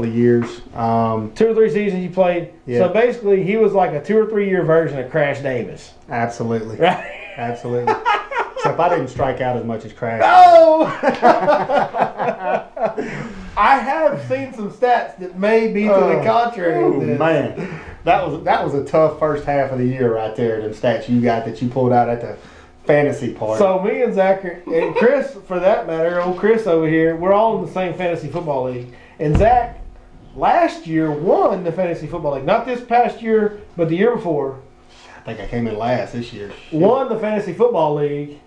of years. 2 or 3 seasons you played. Yeah. So basically, he was like a 2 or 3 year version of Crash Davis. Absolutely. Right? Absolutely. Except I didn't strike out as much as Crash. Oh! I have seen some stats that may be to the contrary. Oh, of this. man. That was a tough first half of the year right there. Them stats you got that you pulled out at the fantasy part. So me and Zach and Chris, for that matter, old Chris over here, we're all in the same fantasy football league. And Zach last year won the fantasy football league. Not this past year, but the year before. I think I came in last this year. Shit. Won the fantasy football league.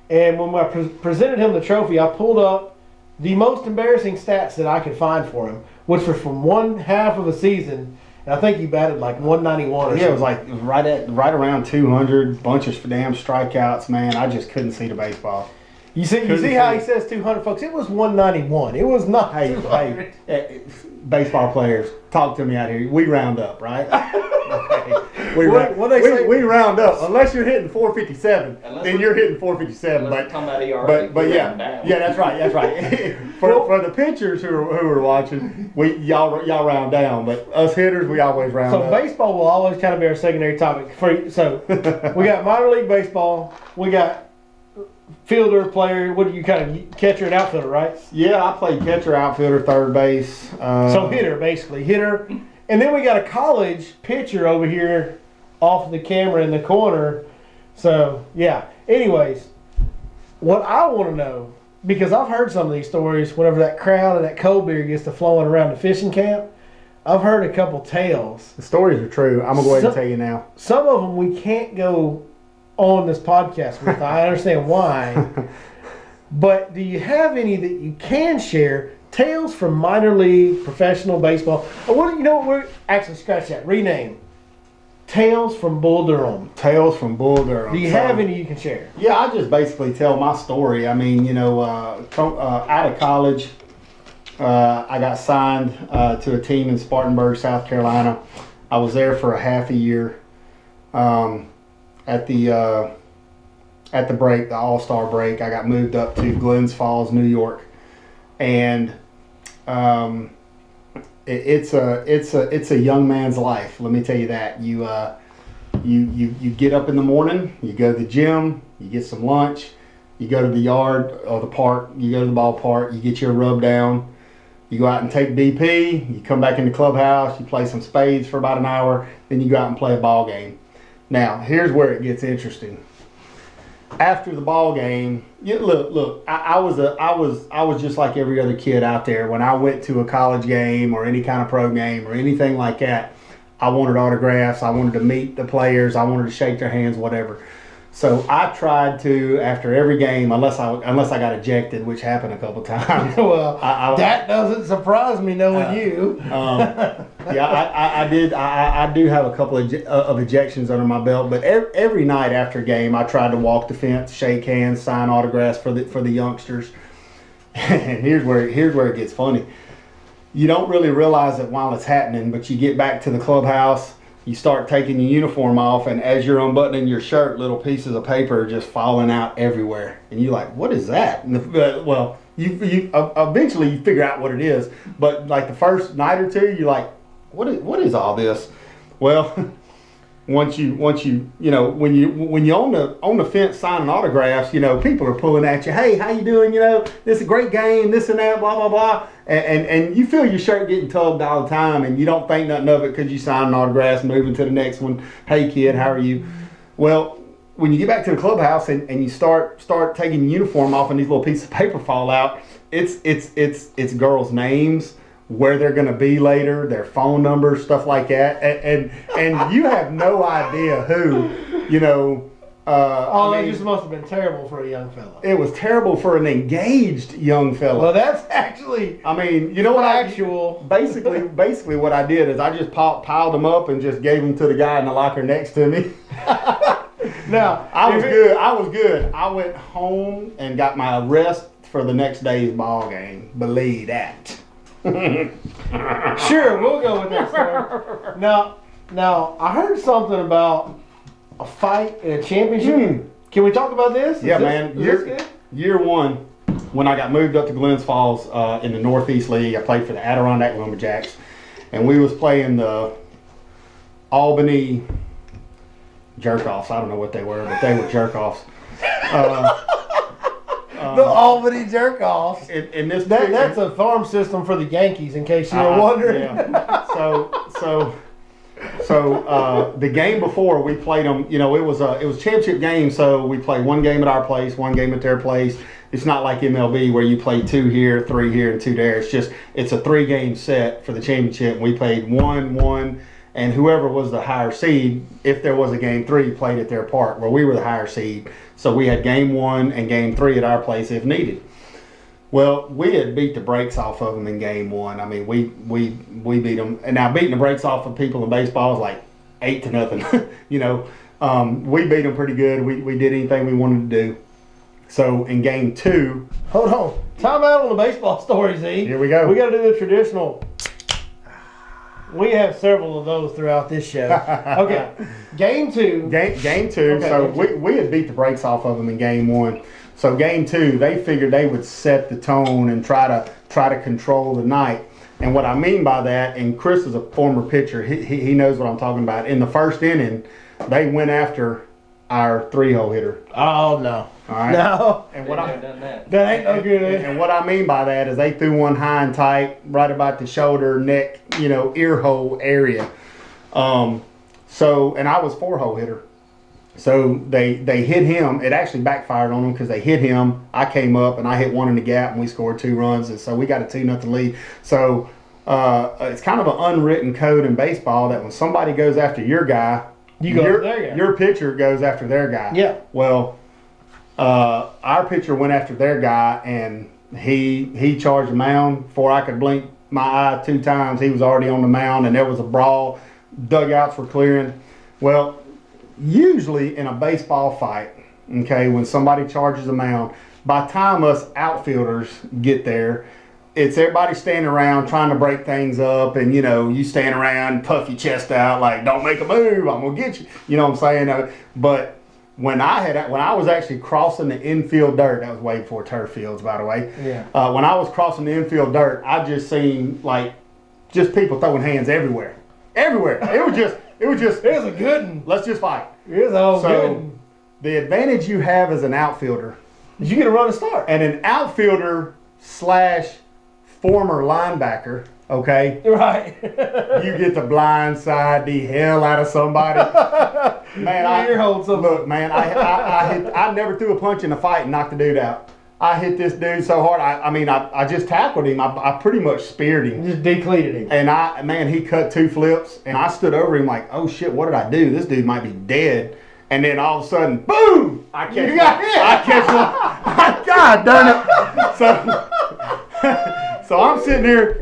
And when I presented him the trophy, I pulled up the most embarrassing stats that I could find for him, which were from one half of a season. And I think he batted like 191 or Yeah, it was like right around 200, bunch of damn strikeouts, man. I just couldn't see the baseball. You see how he says 200, folks? It was 191. It was not 200. Hey, baseball players, talk to me out here. We round up, right? We round up. Unless you're hitting 457, then you're hitting 457. But yeah, that's right. for the pitchers who are watching, y'all round down. But us hitters, we always round up. So baseball will always kind of be our secondary topic. So we got minor league baseball. We got fielder, player. What do you kind of catcher and outfielder, right? Yeah, I played catcher, outfielder, third base. So hitter, basically hitter. And then we got a college pitcher over here off the camera in the corner. So, yeah. Anyways, what I want to know, because I've heard some of these stories whenever that crowd and that cold beer gets to flowing around the fishing camp, I've heard a couple tales. The stories are true. I'm going to go ahead and tell you now. Some of them we can't go on this podcast with. I understand why. But do you have any that you can share? Tales from minor league, professional baseball. We're actually scratch that. Rename. Tales from Bull Durham. Tales from Bull Durham. Do you have any you can share? Yeah, I just basically tell my story. I mean, out of college, I got signed to a team in Spartanburg, South Carolina. I was there for a half a year. At the break, the All-Star break, I got moved up to Glens Falls, New York, and it's a young man's life. Let me tell you that. You get up in the morning, you go to the gym, you get some lunch, you go to the yard or the park, you go to the ballpark, you get your rub down, you go out and take BP, you come back in the clubhouse, you play some spades for about an hour, then you go out and play a ball game. Now, here's where it gets interesting. After the ball game, look. I was just like every other kid out there. When I went to a college game or any kind of pro game or anything like that, I wanted autographs. I wanted to meet the players. I wanted to shake their hands, whatever. So I tried to, after every game, unless I got ejected, which happened a couple times. Well, that doesn't surprise me knowing you. I did. I do have a couple of ejections under my belt, but every night after a game, I tried to walk the fence, shake hands, sign autographs for the youngsters. And here's where it gets funny. You don't really realize it while it's happening, but you get back to the clubhouse. You start taking your uniform off, and as you're unbuttoning your shirt, little pieces of paper are just falling out everywhere. And you're like, what is that? Well, you eventually you figure out what it is. But like the first night or two, you're like, what is all this? Well, once you when you're on the fence signing autographs, people are pulling at you. Hey, how you doing? This is a great game, this and that, blah, blah, blah. And you feel your shirt getting tugged all the time, and you don't think nothing of it because you sign autographs, moving to the next one. Hey, kid, how are you? Well, when you get back to the clubhouse and you start taking your uniform off and these little pieces of paper fall out, it's girls' names, where they're going to be later, their phone numbers, stuff like that, and you have no idea who, It just must have been terrible for a young fella. It was terrible for an engaged young fella. Well, that's actually. You know what? Basically, what I did is I just piled them up and just gave them to the guy in the locker next to me. Now I was good. I went home and got my rest for the next day's ball game. Believe that. Sure, we'll go with that story. Now, I heard something about a fight in a championship. Can we talk about this? Year one, when I got moved up to Glens Falls in the Northeast League, I played for the Adirondack Lumberjacks, and we was playing the Albany Jerk-Offs. I don't know what they were, but they were jerk-offs. The Albany Jerk-Offs. That's a farm system for the Yankees, in case you were wondering. Yeah. So the game before we played them, it was championship game. So we played one game at our place, one game at their place. It's not like MLB where you play 2 here, 3 here, and 2 there. It's a 3-game set for the championship. We played 1, and whoever was the higher seed, if there was a game 3, played at their park where we were the higher seed. So we had game 1 and game 3 at our place if needed. Well, we had beat the brakes off of them in game 1. We beat them. And now beating the brakes off of people in baseball is like 8-0. We beat them pretty good. We did anything we wanted to do. So in game 2, hold on, time out on the baseball story, Z. Here we go. We got to do the traditional. We have several of those throughout this show. Okay, game 2. Game 2. Okay, so we had beat the brakes off of them in game 1. So game 2, they figured they would set the tone and try to control the night. And what I mean by that, and Chris is a former pitcher, he knows what I'm talking about. In the first inning, they went after our 3-hole hitter. Oh no! All right. No. And that ain't no good. And what I mean by that is they threw one high and tight, right about the shoulder, neck, ear hole area. And I was 4-hole hitter. So they hit him. It actually backfired on them because they hit him. I came up and I hit one in the gap and we scored 2 runs. And so we got a 2-0 lead. So it's kind of an unwritten code in baseball that when somebody goes after your guy, your pitcher goes after their guy. Yeah. Well, our pitcher went after their guy and he charged the mound. Before I could blink my eye 2 times, he was already on the mound and there was a brawl. Dugouts were clearing. Well, usually in a baseball fight, okay, when somebody charges a mound, by the time us outfielders get there, it's everybody standing around trying to break things up, and you stand around, puff your chest out like, don't make a move, I'm gonna get you. You know what I'm saying? But when I was actually crossing the infield dirt, that was way before turf fields, by the way. Yeah. When I was crossing the infield dirt, I just seen just people throwing hands everywhere. It was just Here's a good one. Let's just fight. Here's a good one. The advantage you have as an outfielder is you get a run to start. And an outfielder / former linebacker, okay? Right. You get to blindside the hell out of somebody. Man, I never threw a punch in a fight and knocked the dude out. I hit this dude so hard. I just tackled him. I pretty much speared him. Just decleated him. And he cut 2 flips, and I stood over him like, oh shit, what did I do? This dude might be dead. and then all of a sudden, boom! I catch one. I catch one. God darn it! So I'm sitting here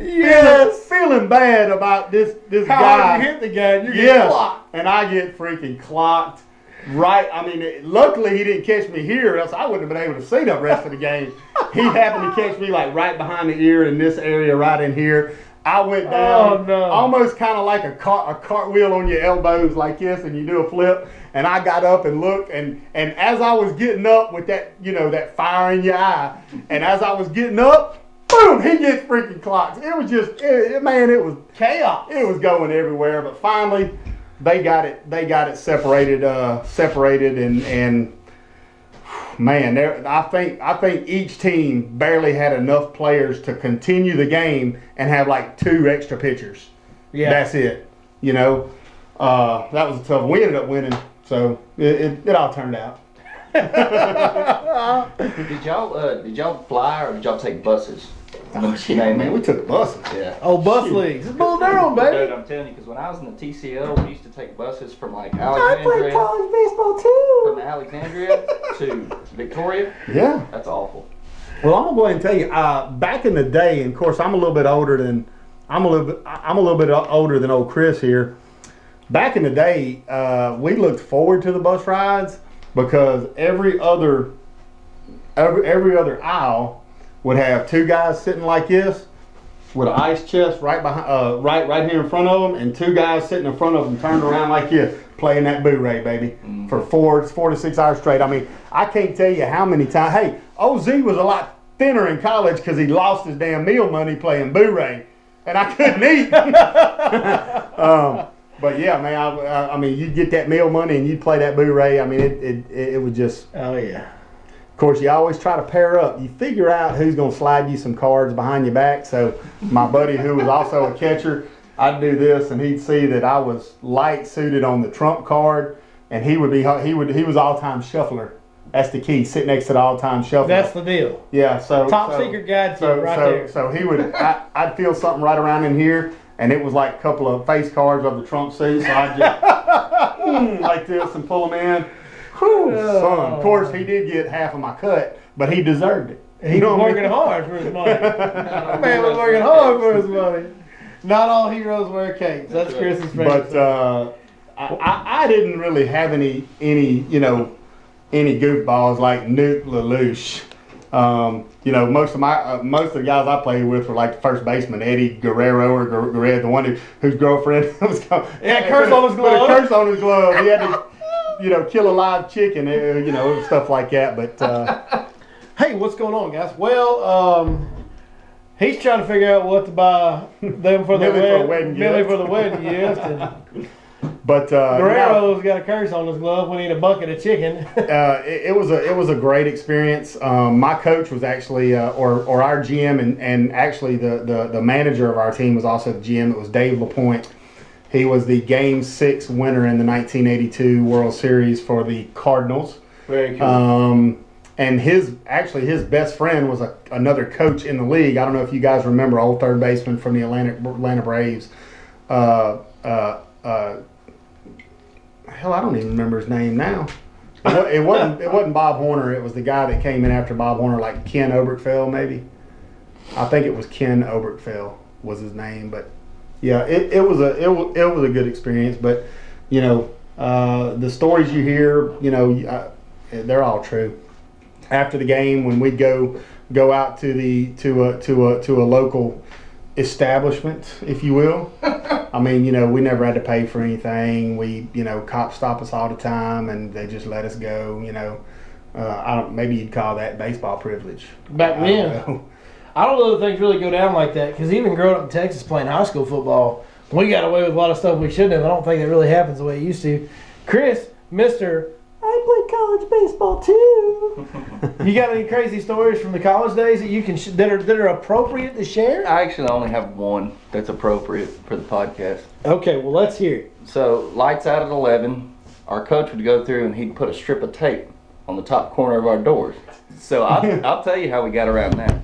feeling bad about this How guy. hard you hit the guy, and you get clocked. And I get freaking clocked. Right, I mean, luckily he didn't catch me here, else I wouldn't have been able to see the rest of the game. He happened to catch me like right behind the ear in this area right in here. I went down almost kind of like a cartwheel on your elbows like this, and you do a flip. And I got up and looked, and as I was getting up with that, you know, that fire in your eye, and as I was getting up, boom, he gets freaking clocked. It was just, man, it was chaos. It was going everywhere, but finally they got it separated, and man, I think each team barely had enough players to continue the game and have like 2 extra pitchers. Yeah, that's it. You know, that was a tough one. We ended up winning, so it all turned out. Did y'all fly or did y'all take buses? Oh, shit, man, we took buses. Yeah. Oh, bus leagues. It's Bull Durham, baby. Dude, I'm telling you, because when I was in the TCL, we used to take buses from like Alexandria. I played college baseball too. From Alexandria to Victoria. Yeah. That's awful. Well, I'm gonna go ahead and tell you. Back in the day, and of course, I'm a little bit older than old Chris here. Back in the day, we looked forward to the bus rides because every other aisle would have 2 guys sitting like this with an ice chest right behind, right here in front of them, and 2 guys sitting in front of them turned around like this, playing that Boo-Ray, baby, for 4 to 6 hours straight. I mean, I can't tell you how many times. Hey, OZ was a lot thinner in college because he lost his damn meal money playing Boo-Ray, and I couldn't eat. But yeah, man, I mean, you'd get that meal money and you'd play that Boo-Ray. I mean, it was just. Oh yeah. Of course, you always try to pair up. You figure out who's going to slide you some cards behind your back. So my buddy, who was also a catcher, I'd do this, and he'd see that I was light suited on the trump card, and he was all-time shuffler. That's the key. Sit next to the all-time shuffler. That's the deal. Yeah. So top secret guide tip right there. So he would. I'd feel something right around in here, and it was like a couple of face cards of the trump suit. So I'd just like this and pull them in. Whew, son. Of course, he did get half of my cut, but he deserved it. He was working hard for his money. That man was working hard for his money. Not all heroes wear capes. That's Chris's favorite. But I didn't really have any goofballs like Nuke LaLoosh. Most of the guys I played with were like the first baseman, Eddie Guerrero or Guerrero, the one whose girlfriend was going. Yeah, curse on his glove. Put a curse on his glove. He had to. Kill a live chicken, stuff like that. But hey, what's going on, guys? Well, he's trying to figure out what to buy them for the wedding. Millie for the wedding gift. But Guerrero's got a curse on his glove. We need a bucket of chicken. It was a great experience. My coach was actually, or our GM, and actually the manager of our team was also the GM. It was Dave LaPointe. He was the Game 6 winner in the 1982 World Series for the Cardinals. Very cool. And his best friend was another coach in the league. I don't know if you guys remember, old third baseman from the Atlanta Braves. Hell, I don't even remember his name now. It wasn't Bob Horner. It was the guy that came in after Bob Horner, like Ken Oberkfell, maybe. I think it was Ken Oberkfell was his name, but. Yeah, it was a good experience, but the stories you hear, they're all true. After the game, when we'd go out to a local establishment, if you will, I mean, we never had to pay for anything. We, cops stop us all the time, and they just let us go. Maybe you'd call that baseball privilege Back then. I don't know that things really go down like that, because even growing up in Texas playing high school football, we got away with a lot of stuff we shouldn't have. I don't think it really happens the way it used to. Chris, Mr. I played college baseball too. You got any crazy stories from the college days that you can that are appropriate to share? I actually only have one that's appropriate for the podcast. Okay, well, let's hear it. So, lights out at 11. Our coach would go through and he'd put a strip of tape on the top corner of our doors. So I'll tell you how we got around that.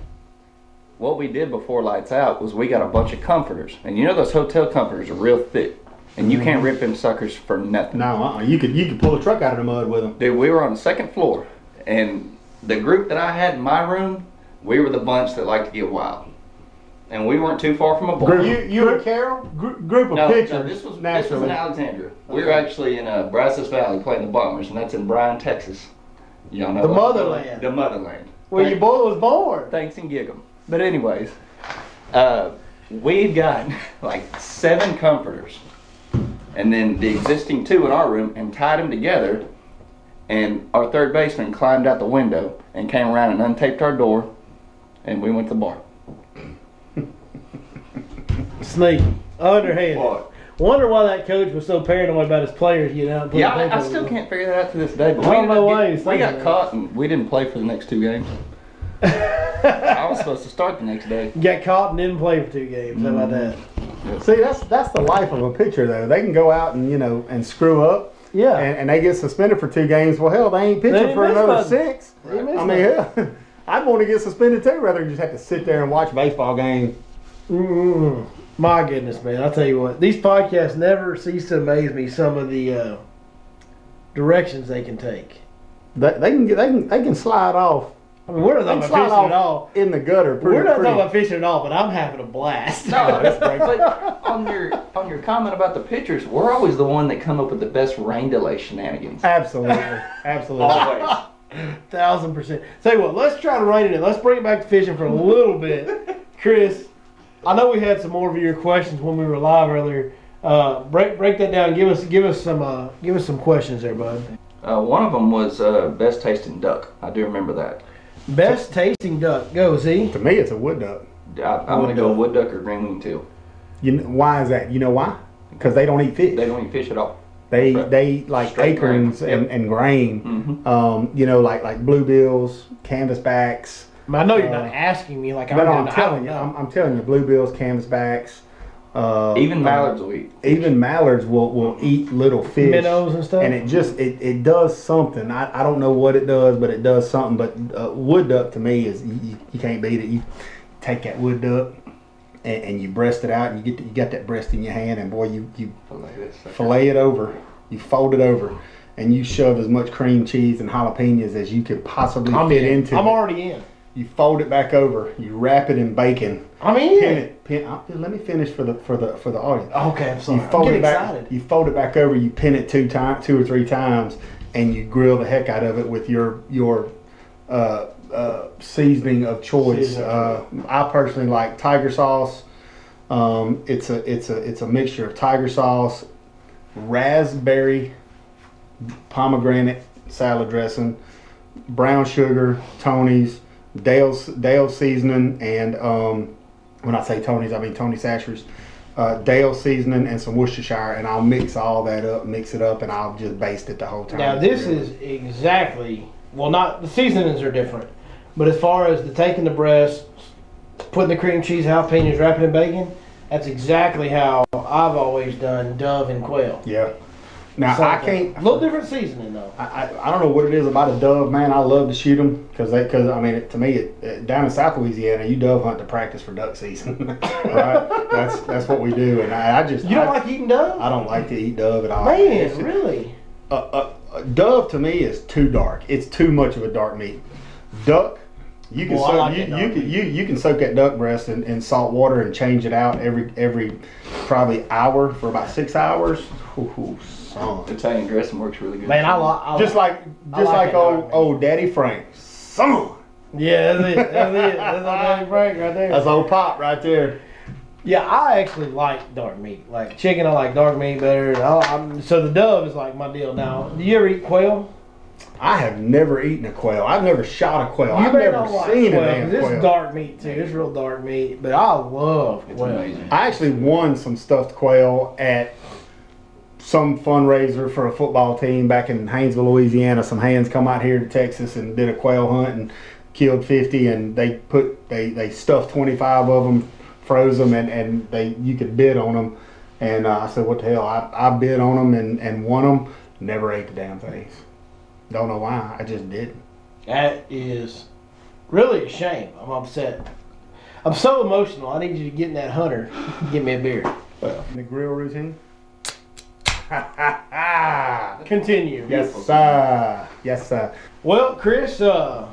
What we did before lights out was we got a bunch of comforters. And those hotel comforters are real thick. And you can't rip them suckers for nothing. No, you could pull a truck out of the mud with them. Dude, we were on the second floor, and the group that I had in my room, we were the bunch that liked to get wild. And we weren't too far from a bar. You and Carol? Group of pitchers. No, this was in Alexandria. We were actually in Brazos Valley playing the Bombers, and that's in Bryan, Texas. Y'all know the motherland. The motherland. Where your boy was born. Thanks and gig 'em. But anyways, we'd got like 7 comforters, and then the existing 2 in our room, and tied them together. And our third baseman climbed out the window and came around and untaped our door, and we went to the bar. Sneak. Underhanded. What? Wonder why that coach was so paranoid about his players getting out and putting Yeah, tape I over still them. can't figure that out to this day. But I don't know why he's we thinking got that. caught and we didn't play for the next 2 games. I was supposed to start the next day. Got caught and didn't play for 2 games. How about that? See, that's the life of a pitcher, though. They can go out and and screw up. Yeah. And they get suspended for 2 games. Well, hell, they ain't pitching They ain't for missed another nothing. 6. They ain't missed I mean, hell, I'd want to get suspended too, rather than just have to sit there and watch baseball games. Mm-mm. My goodness, man! I'll tell you what. These podcasts never cease to amaze me. Some of the directions they can take. They can slide off. I mean, we're not They talking can about slide fishing at off all. in the gutter. We're not talking about fishing at all, but I'm having a blast. No, but on your comment about the pitchers, we're always the one that come up with the best rain delay shenanigans. Absolutely, absolutely. Always. 1000%. Tell you what, let's try to rein it in. Let's bring it back to fishing for a little bit. Chris, I know we had some more of your questions when we were live earlier. Break that down. Give us some questions there, bud. One of them was best tasting duck. I do remember that. Best tasting duck. Go, Z. To me, it's a wood duck. I'm going to go wood duck or green wing teal. Why is that? You know why? Because they don't eat fish. They don't eat fish at all. They like Straight acorns grain. and grain. Mm-hmm. Like bluebills, canvasbacks. I know you're not asking me like But I'm I telling don't you, know. I'm telling you, bluebills, canvasbacks. Even mallards will eat. Even mallards will eat little fish. Minnows and stuff. And it does something. I don't know what it does, but it does something. But wood duck to me is you can't beat it. You take that wood duck and you breast it out, and you got that breast in your hand, and boy, you fillet it over. You fold it over, and you shove as much cream cheese and jalapenos as you could possibly fit into I'm it. already in. You fold it back over. You wrap it in bacon. I'm in. Let me finish for the audience. Okay, I'm sorry. You fold I'm it getting back. excited. You fold it back over. You pin it 2 or 3 times, and you grill the heck out of it with your seasoning of choice. I personally like tiger sauce. It's a mixture of tiger sauce, raspberry, pomegranate salad dressing, brown sugar, Tony's, Dale seasoning, and when I say Tony's, I mean Tony Sasher's, Dale seasoning, and some Worcestershire, and I'll mix all that up, mix it up, and I'll just baste it the whole time. Now this is exactly, well, not the seasonings are different, but as far as the taking the breast, putting the cream cheese, jalapenos, wrapping in bacon, that's exactly how I've always done dove and quail. Yeah. Now So, I can't. A little different seasoning though. I don't know what it is about a dove, man. I love to shoot them because I mean, to me, down in South Louisiana, you dove hunt to practice for duck season, right? That's what we do, and I just You don't like eating dove? I don't like to eat dove at all. Man, really? Dove to me is too dark. It's too much of a dark meat. Duck, you can Well, I like that dark meat. you can soak that duck breast in salt water and change it out every probably hour for about 6 hours. Ooh, son. Italian dressing works really good. Man, I Just like that dark meat. old Daddy Frank, son. Yeah, that's it. That's old Daddy Frank right there. That's old Pop right there. Yeah, I actually like dark meat. Like chicken, I like dark meat better. So the dove is like my deal. Now, do you ever eat quail? I have never eaten a quail. I've never shot a quail. You I've may never not like seen a quail, damn 'cause it's quail. dark meat too. It's real dark meat, but I love It's quail. amazing. I actually won some stuffed quail at some fundraiser for a football team back in Haynesville, Louisiana. Some hands come out here to Texas and did a quail hunt and killed 50, and they stuffed 25 of them, froze them, and you could bid on them. And I said, what the hell? I bid on them and won them. Never ate the damn things. Don't know why. I just didn't. That is really a shame. I'm upset. I'm so emotional. I need you to get in that hunter. Give me a beer. In the grill routine? Continue. Yes, sir. Yes, sir. Well, Chris, going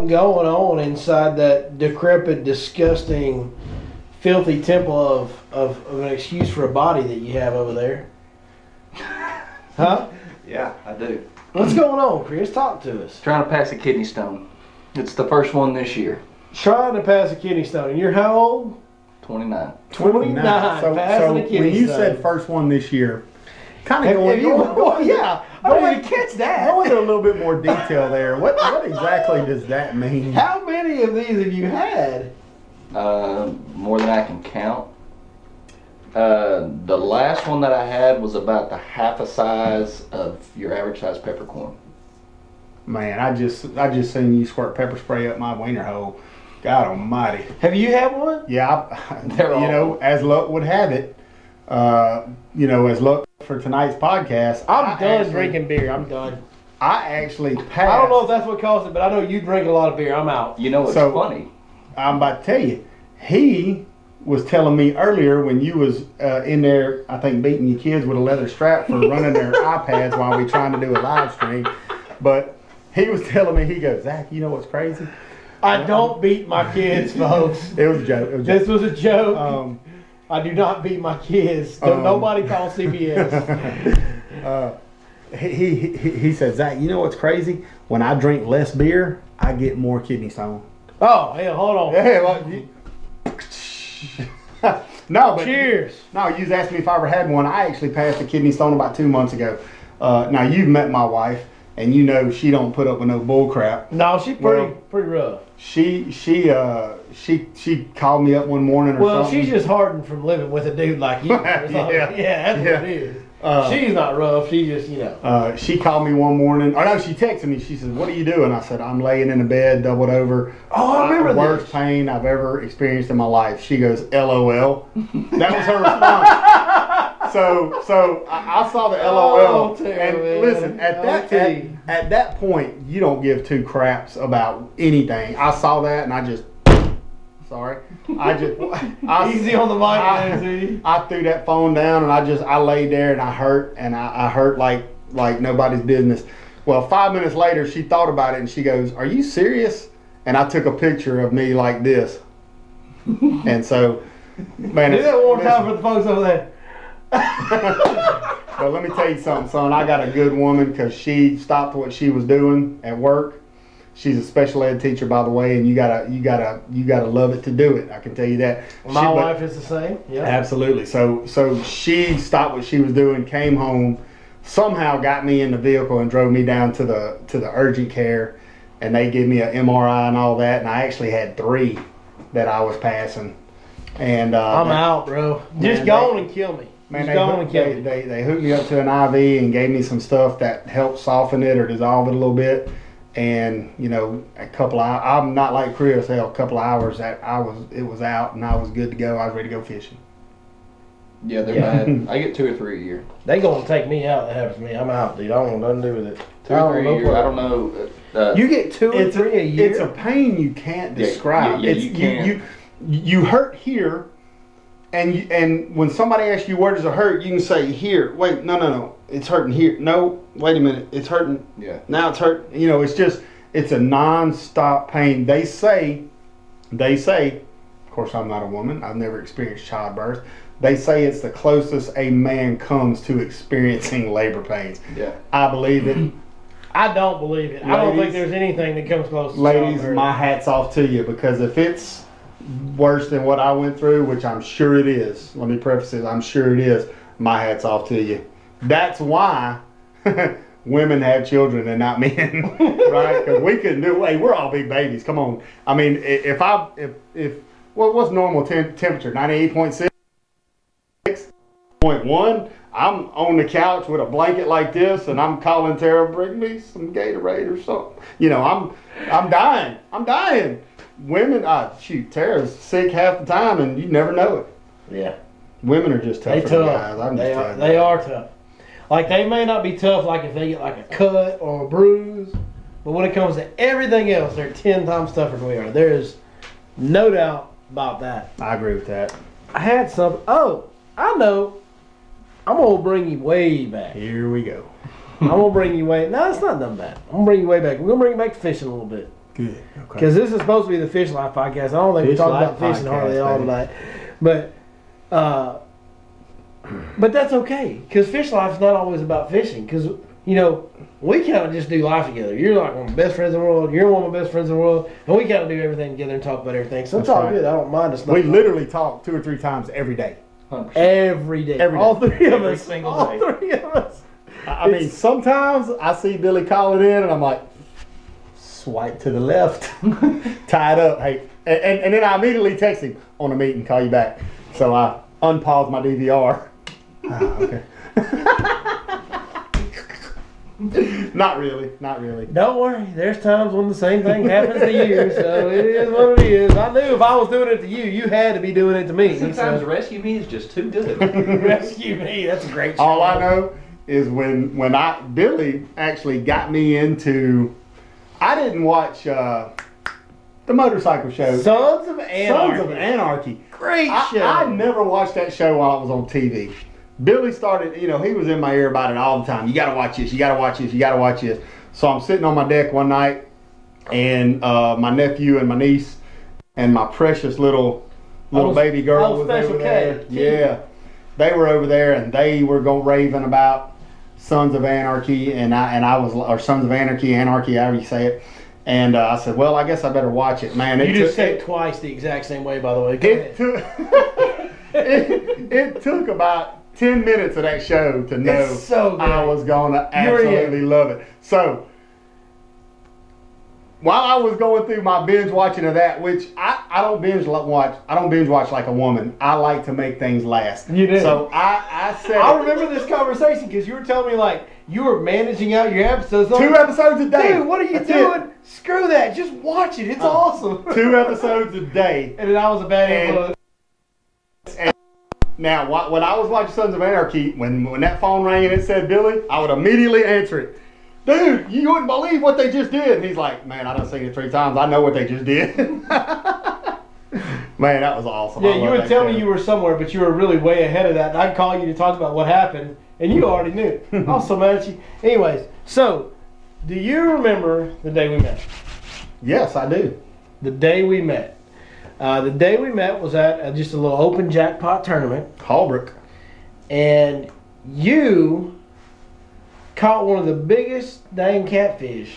on inside that decrepit, disgusting, filthy temple of an excuse for a body that you have over there. Huh? Yeah, I do. What's going on, Chris? Talk to us. Trying to pass a kidney stone. It's the first one this year. Trying to pass a kidney stone. And you're how old? 29. 29. So passing a kidney when you stone. said first one this year, kind of Have going, you- yeah, I didn't even catch that. Go into a little bit more detail there. What exactly does that mean? How many of these have you had? More than I can count. The last one that I had was about the half a size of your average size peppercorn. Man, I just seen you squirt pepper spray up my wiener hole. God Almighty. Have you had one? Yeah, They're you know, as luck would have it, as luck for tonight's podcast, I'm done drinking beer. I'm done. I actually passed. I don't know if that's what caused it, but I know you drink a lot of beer. I'm out. You know what's So- funny? I'm about to tell you, he was telling me earlier when you was in there, I think beating your kids with a leather strap for running their iPads while we trying to do a live stream. But he was telling me, he goes, Zach, you know what's crazy? I don't beat my kids, folks. It was a joke. It was a This joke. was a joke. I do not beat my kids. Nobody call CBS. He said, Zach, you know what's crazy? When I drink less beer, I get more kidney stone. Oh, hell, hold on. Yeah, no, but Cheers. No, you was asking me if I ever had one. I actually passed a kidney stone about 2 months ago. Now you've met my wife, and you know she don't put up with no bull crap. No, she's pretty rough. She called me up one morning or Well, something. she's just hardened from living with a dude like you. Yeah. Yeah, that's what it is. She's not rough. She just, She called me one morning. Or no, she texted me. She said, "What are you doing?" I said, "I'm laying in the bed, doubled over. Oh, I remember the worst this. pain I've ever experienced in my life." She goes, "LOL." That was her response. So I saw the LOL. Oh, Terry, and man. listen, at that point, you don't give two craps about anything. I saw that and I just. Sorry. Easy on the mic there, see? I threw that phone down and I laid there and I hurt like nobody's business. Well, 5 minutes later she thought about it and she goes, "Are you serious?" And I took a picture of me like this. And so, man, Do that one more time for the folks over there. but let me tell you something, son. I got a good woman because she stopped what she was doing at work. She's a special ed teacher, by the way, and you gotta love it to do it. I can tell you that. My wife is the same. Yeah. Absolutely. So she stopped what she was doing, came home, somehow got me in the vehicle and drove me down to the urgent care, and they gave me an MRI and all that, and I actually had 3 that I was passing. And I'm out, bro. Just go on and kill me. Man, Just go on and kill me. they hooked me up to an IV and gave me some stuff that helped soften it or dissolve it a little bit. And a couple of hours, I'm not like Chris. Hell, a couple of hours that it was out and I was good to go. I was ready to go fishing. Yeah, they're bad. I get 2 or 3 a year. They gonna take me out. That happens to me. I'm out, dude. I don't want nothing to do with it. 2 or 3 a year. I don't know. You get 2 or 3 a year. It's a pain you can't describe. Yeah, you can't. You hurt here, and when somebody asks you where does it hurt, you can say here. Wait, no, it's hurting here. No, wait a minute, it's hurting. Yeah. Now it's hurt. It's a non-stop pain. They say, of course I'm not a woman. I've never experienced childbirth. They say it's the closest a man comes to experiencing labor pains. Yeah. I believe it. I don't believe it. I don't think Ladies- there's anything that comes close to Ladies, childbirth. my hat's off to you, because if it's worse than what I went through, which I'm sure it is, let me preface it, I'm sure it is, my hat's off to you. That's why women have children and not men, right? Because we couldn't do. Hey, we're all big babies. Come on. I mean, if what's normal temperature? 98.6, 6.1. I'm on the couch with a blanket like this, and I'm calling Tara, bring me some Gatorade or something. I'm dying. I'm dying. Women, Tara's sick half the time, and you never know it. Yeah. Women are just tougher They than tough. guys. I'm just telling you. They are tough. Like, they may not be tough like if they get like a cut or a bruise, but when it comes to everything else, they're 10 times tougher than we are. There is no doubt about that. I agree with that. I had some. Oh, I know. I'm gonna bring you way back. Here we go. I'm gonna bring you way. No, it's not done bad. I'm gonna bring you way back. We're gonna bring you back to fishing a little bit. Good. Okay. Because this is supposed to be the Fish Life podcast. I don't think we Fish talk Life about fishing podcast, hardly at all baby. tonight. But that's okay. Because Fish Life is not always about fishing. Because, you know, we kind of just do life together. You're like one of my best friends in the world. You're one of my best friends in the world. And we kind of do everything together and talk about everything. So it's That's all right. good. I don't mind. It's not We literally talk 2 or 3 times every day. 100%. every day. Every day. All three of Every us. single all day. 3 of us. I mean, sometimes I see Billy calling in, and I'm like, swipe to the left, tie it up. Hey, and then I immediately text him on a meeting, call you back. So I unpause my DVR. Okay. Not really. Don't worry. There's times when the same thing happens to you. So it is what it is. I knew if I was doing it to you, you had to be doing it to me. Sometimes So, rescue me is just too good. rescue me. That's a great show. All I know is when Billy actually got me into. I didn't watch the motorcycle show. Sons of Anarchy. Sons of Anarchy. Great show. I never watched that show while it was on TV. Billy started, he was in my ear about it all the time. You got to watch this. You got to watch this. You got to watch this. So I'm sitting on my deck one night, and my nephew and my niece and my precious little baby girl was Special over there. K. Yeah, they were over there, and they were going raving about Sons of Anarchy, and I was, or Sons of Anarchy, however you say it. And I said, well, I guess I better watch it, man. You just said it twice the exact same way, by the way. Go ahead. It took about 10 minutes of that show to know It's so good. I was gonna You're in. absolutely love it. So while I was going through my binge watching of that, which I don't binge watch like a woman. I like to make things last. You do. So I said I remember this conversation because you were telling me like you were managing out your episodes. 2 episodes a day. Dude, what are you That's doing? it. Screw that. Just watch it. It's awesome. 2 episodes a day. And then I was a bad And- influence. Now, when I was watching Sons of Anarchy, when that phone rang and it said Billy, I would immediately answer it. Dude, you wouldn't believe what they just did. And he's like, man, I done seen it 3 times. I know what they just did. Man, that was awesome. Yeah, you would tell me you were somewhere, but you were really way ahead of that. And I'd call you to talk about what happened, and you already knew. I was so mad at you. Anyways, so do you remember the day we met? Yes, I do. The day we met. The day we met was at just a little open jackpot tournament, Holbrook. and you caught one of the biggest dang catfish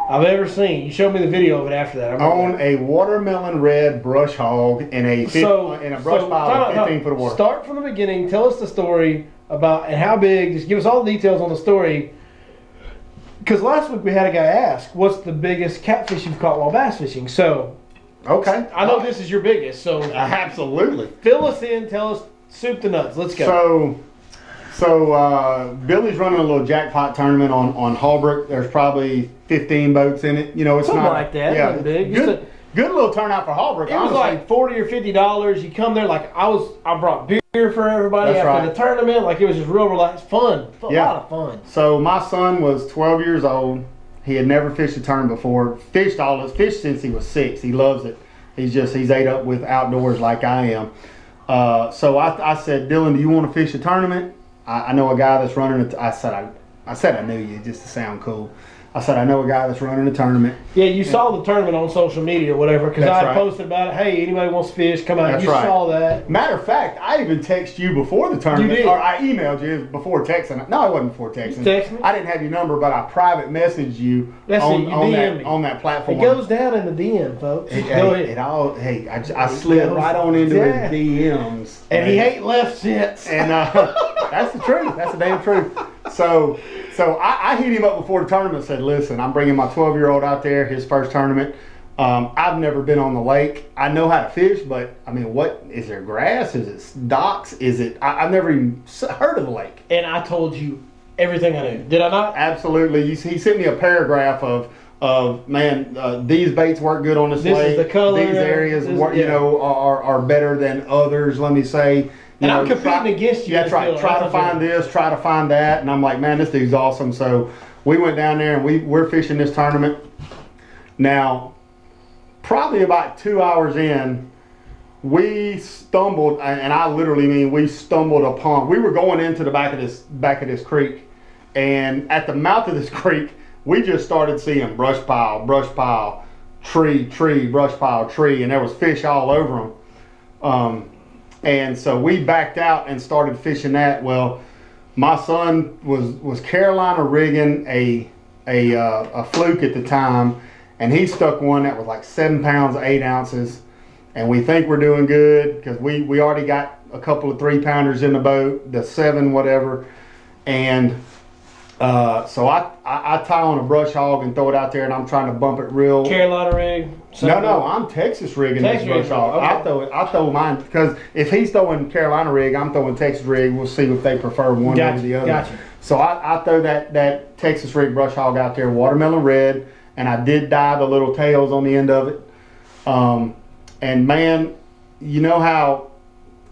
I've ever seen. You showed me the video of it after that. I remember On that. a watermelon red brush hog in a brush pile of 15 foot of water. Start from the beginning. Tell us the story about and how big. Just give us all the details on the story. Because last week we had a guy ask, "What's the biggest catfish you've caught while bass fishing?" So Okay. I know this is your biggest. So Absolutely. fill us in. Tell us soup to nuts. Let's go. So Billy's running a little jackpot tournament on Holbrook. There's probably 15 boats in it. It's Something not like that. Yeah, Nothing big. Just good little turnout for Holbrook. It was honestly. like $40 or $50. You come there like I brought beer for everybody That's after right. the tournament. Like it was just real relaxed, fun. Yeah. A lot of fun. So my son was 12 years old. He had never fished a tournament before. Fished since he was 6. He loves it. He's ate up with outdoors like I am. So I said, Dylan, do you want to fish a tournament? I know a guy that's running it. I said I knew you just to sound cool. I said, I know a guy that's running a tournament. Yeah, you saw the tournament on social media or whatever because That's I right. posted about it. Hey, anybody wants to fish, come out. That's You right. saw that. Matter of fact, I even texted you before the tournament. You did. Or I emailed you before texting. No, it wasn't before texting. text me? I didn't have your number, but I private messaged you That's it, you DM me. on that platform. It goes down in the DM, folks. Go ahead. I slid right on into down. his DMs. And he ain't left since. And that's the truth. That's the damn truth. So I hit him up before the tournament and said, listen, I'm bringing my 12-year-old out there, his first tournament. I've never been on the lake. I know how to fish, but I mean, what is there? Grass? Is it docks? I've never even heard of the lake. And I told you everything I knew. Did I not? Absolutely. He sent me a paragraph of man, these baits work good on this This is lake. the color. These areas, This- work, yeah. are better than others. Let me say. And I'm competing against you. Yeah, try to find this, try to find that, and I'm like, man, this dude's awesome. So we went down there and we're fishing this tournament. Now, probably about 2 hours in, we stumbled, and I literally mean we stumbled upon. We were going into the back of this creek, and at the mouth of this creek, we just started seeing brush pile, tree, brush pile, tree, and there was fish all over them. And so we backed out and started fishing that. Well, my son was Carolina rigging a fluke at the time, and he stuck one that was like 7 pounds 8 ounces. And we think we're doing good because we already got a couple of 3-pounders in the boat, the 7 whatever. And so I tie on a brush hog and throw it out there, and I'm trying to bump it real. Carolina rig? No, I'm Texas rigging this brush hog. Okay. I throw mine because if he's throwing Carolina rig, I'm throwing Texas rig. We'll see if they prefer one over the other. Gotcha. So I throw that Texas rig brush hog out there, watermelon red, and I did dye the little tails on the end of it. And man, you know how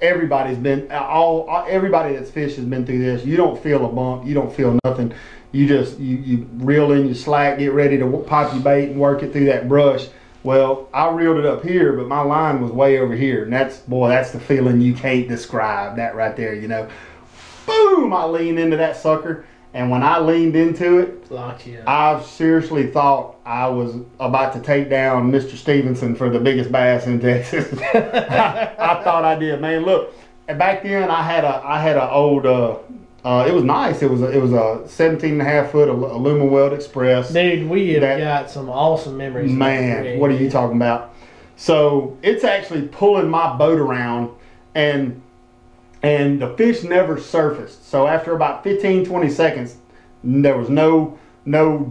everybody's been, everybody that's fished has been through this. You don't feel a bump, you don't feel nothing. You just you reel in your slack, get ready to pop your bait and work it through that brush. Well, I reeled it up here, but my line was way over here, and that's the feeling you can't describe. That right there, you know. Boom! I leaned into that sucker. And when I leaned into it, I seriously thought I was about to take down Mr. Stevenson for the biggest bass in Texas. I thought I did, man. Look, back then I had a old. It was nice. It was a 17.5 foot aluminum weld express. Dude, we have got some awesome memories. Man, what are you talking about? So it's actually pulling my boat around, and the fish never surfaced. So after about 15-20 seconds, there was no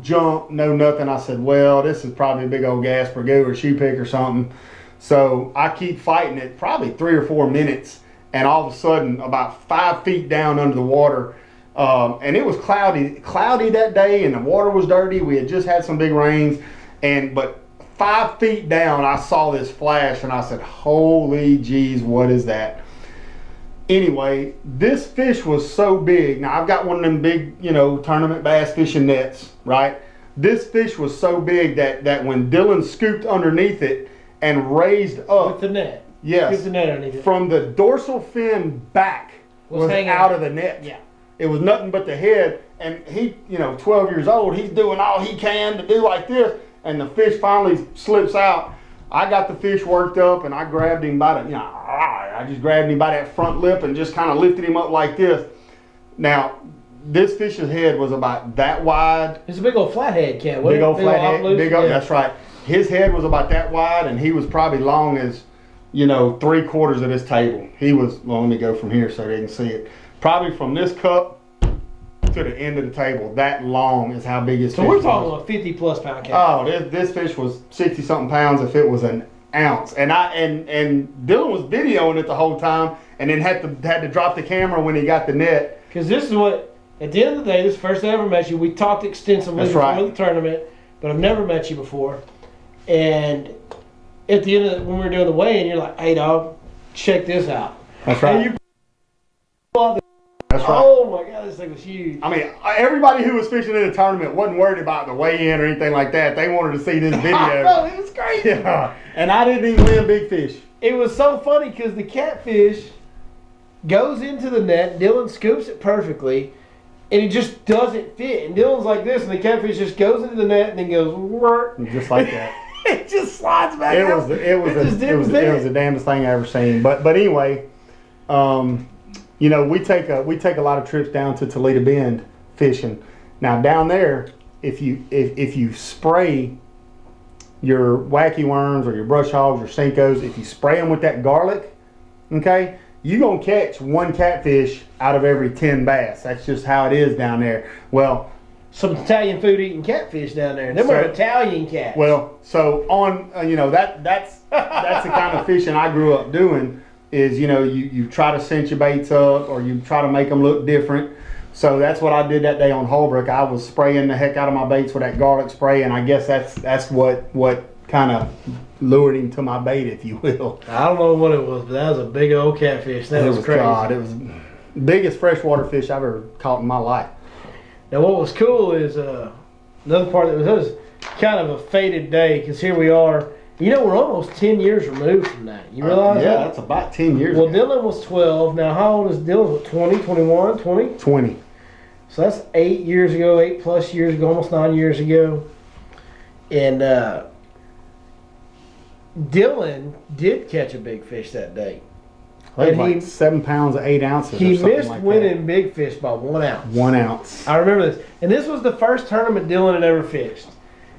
jump, no nothing. I said, well, this is probably a big old Gasper Goo or shoe pick or something. So I keep fighting it probably 3 or 4 minutes, and all of a sudden about 5 feet down under the water, and it was cloudy that day, and the water was dirty. We had just had some big rains, but 5 feet down I saw this flash, and I said, holy jeez, what is that? Anyway, this fish was so big. Now, I've got one of them big, tournament bass fishing nets, right? This fish was so big that when Dylan scooped underneath it and raised up. With the net. Yes. Scooped the net underneath it. From the dorsal fin back was out of the net. Yeah. It was nothing but the head. And he, 12 years old, he's doing all he can to do like this. And the fish finally slips out. I got the fish worked up, and I grabbed him by the, I just grabbed him by that front lip and just kind of lifted him up like this. Now, this fish's head was about that wide. It's a big old flathead cat. Big old flathead. That's right. His head was about that wide, and he was probably long as, 3/4 of this table. He was, well, let me go from here so they can see it. Probably from this cup to the end of the table. That long is how big his fish was. So we're talking a 50+ pound cat. Oh, this fish was 60-something pounds if it was an ounce. And Dylan was videoing it the whole time, and then had to drop the camera when he got the net. Because this is what, at the end of the day, this is the first I ever met you. We talked extensively before the tournament, but I've never met you before. And at the end of when we were doing the weigh-in, you're like, hey dog, check this out. That's right. And that's right. Oh my God, this thing was huge. I mean, everybody who was fishing in the tournament wasn't worried about the weigh-in or anything like that. They wanted to see this video. No, it was crazy. Yeah. And I didn't even win big fish. It was so funny because the catfish goes into the net. Dylan scoops it perfectly, and it just doesn't fit. And Dylan's like this, and the catfish just goes into the net and then goes just like that. It just slides back out. It was the damnedest thing I ever seen. But anyway, we take a lot of trips down to Toledo Bend fishing. Now down there, if you spray your wacky worms or your brush hogs or Senkos, if you spray them with that garlic, okay, you're gonna catch one catfish out of every 10 bass. That's just how it is down there. Well, some Italian food eating catfish down there. Them are Italian cats. Well, so on, that's the kind of fishing I grew up doing. Is you try to cinch your baits up, or you try to make them look different. So that's what I did that day on Holbrook. I was spraying the heck out of my baits with that garlic spray, and I guess that's what kind of lured him to my bait, if you will. I don't know what it was, but that was a big old catfish. That was crazy. God, it was the biggest freshwater fish I've ever caught in my life. Now what was cool is another part that was kind of a fated day, because here we are You know, we're almost 10 years removed from that. You realize yeah, that? that's about 10 years Well, ago. Dylan was 12. Now, how old is Dylan? What, 20, 21, 20? 20. So that's 8 years ago, 8+ years ago, almost 9 years ago. And Dylan did catch a big fish that day. Like, And he- 7 pounds of 8 ounces. He or something missed like winning big fish by 1 ounce. that. 1 ounce. I remember this. And this was the first tournament Dylan had ever fished.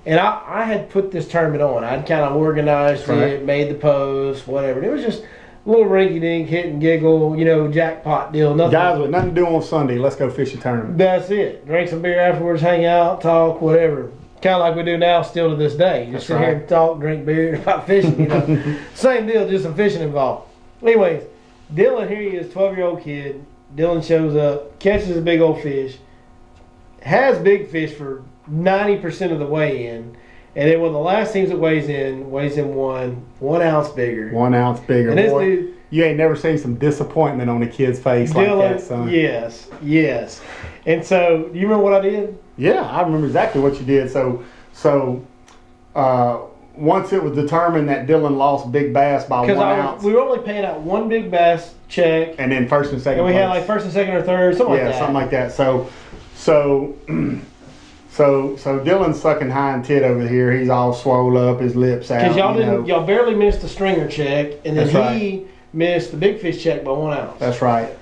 And I had put this tournament on. I'd kind of organized Right. it, made the post, whatever. And it was just a little rinky-dink, hit and giggle, you know, jackpot deal. Nothing. Guys with nothing to do on Sunday, let's go fish a tournament. That's it. Drink some beer afterwards, hang out, talk, whatever. Kind of like we do now still to this day. You just sit That's here right. and talk, drink beer about fishing, you know. Same deal, just some fishing involved. Anyways, Dylan, here he is, 12-year-old kid. Dylan shows up, catches a big old fish, has big fish for 90% of the way in. And then when the last team that weighs in 1 ounce bigger. 1 ounce bigger. And this Boy, dude, you ain't never seen some disappointment on a kid's face like Dylan, that, son. yes. And so, do you remember what I did? Yeah, I remember exactly what you did. So, once it was determined that Dylan lost big bass by 1 Because ounce, we were only paying out one big bass check. and then first and second And we place. had like first and second or third, something like that. something like that. So Dylan's sucking hind tit over here. He's all swole up, his lips out. Because y'all you know. y'all barely missed the stringer check, and then That's he missed the big fish check by 1 ounce. That's right.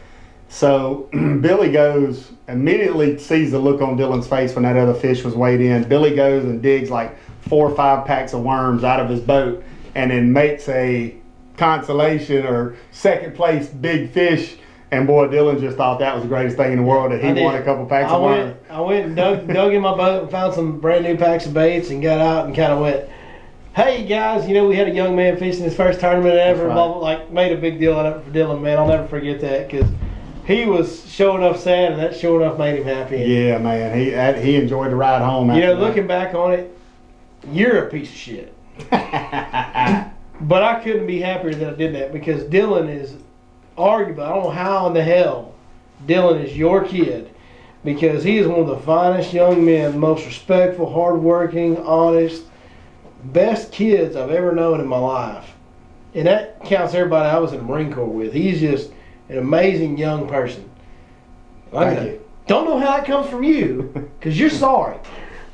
So Billy goes, immediately sees the look on Dylan's face when that other fish was weighed in. Billy goes and digs like 4 or 5 packs of worms out of his boat and then makes a consolation or second place big fish. And boy, Dylan just thought that was the greatest thing in the world, that he won a couple packs of worms. I went and dug in my boat and found some brand new packs of baits and got out and kind of went, hey guys, you know, we had a young man fishing his first tournament ever, That's right. blah, blah, like made a big deal out of it for Dylan, man. I'll never forget that because he was sure enough sad, and that sure enough made him happy. And, Yeah, man, he enjoyed the ride home. you know, after that. looking back on it, you're a piece of shit. But I couldn't be happier that I did that because Dylan is arguably, I don't know how in the hell Dylan is your kid, because he is one of the finest young men, most respectful, hardworking, honest, best kids I've ever known in my life. And that counts everybody I was in the Marine Corps with. He's just an amazing young person. Thank you. Don't know how that comes from you, because you're sorry.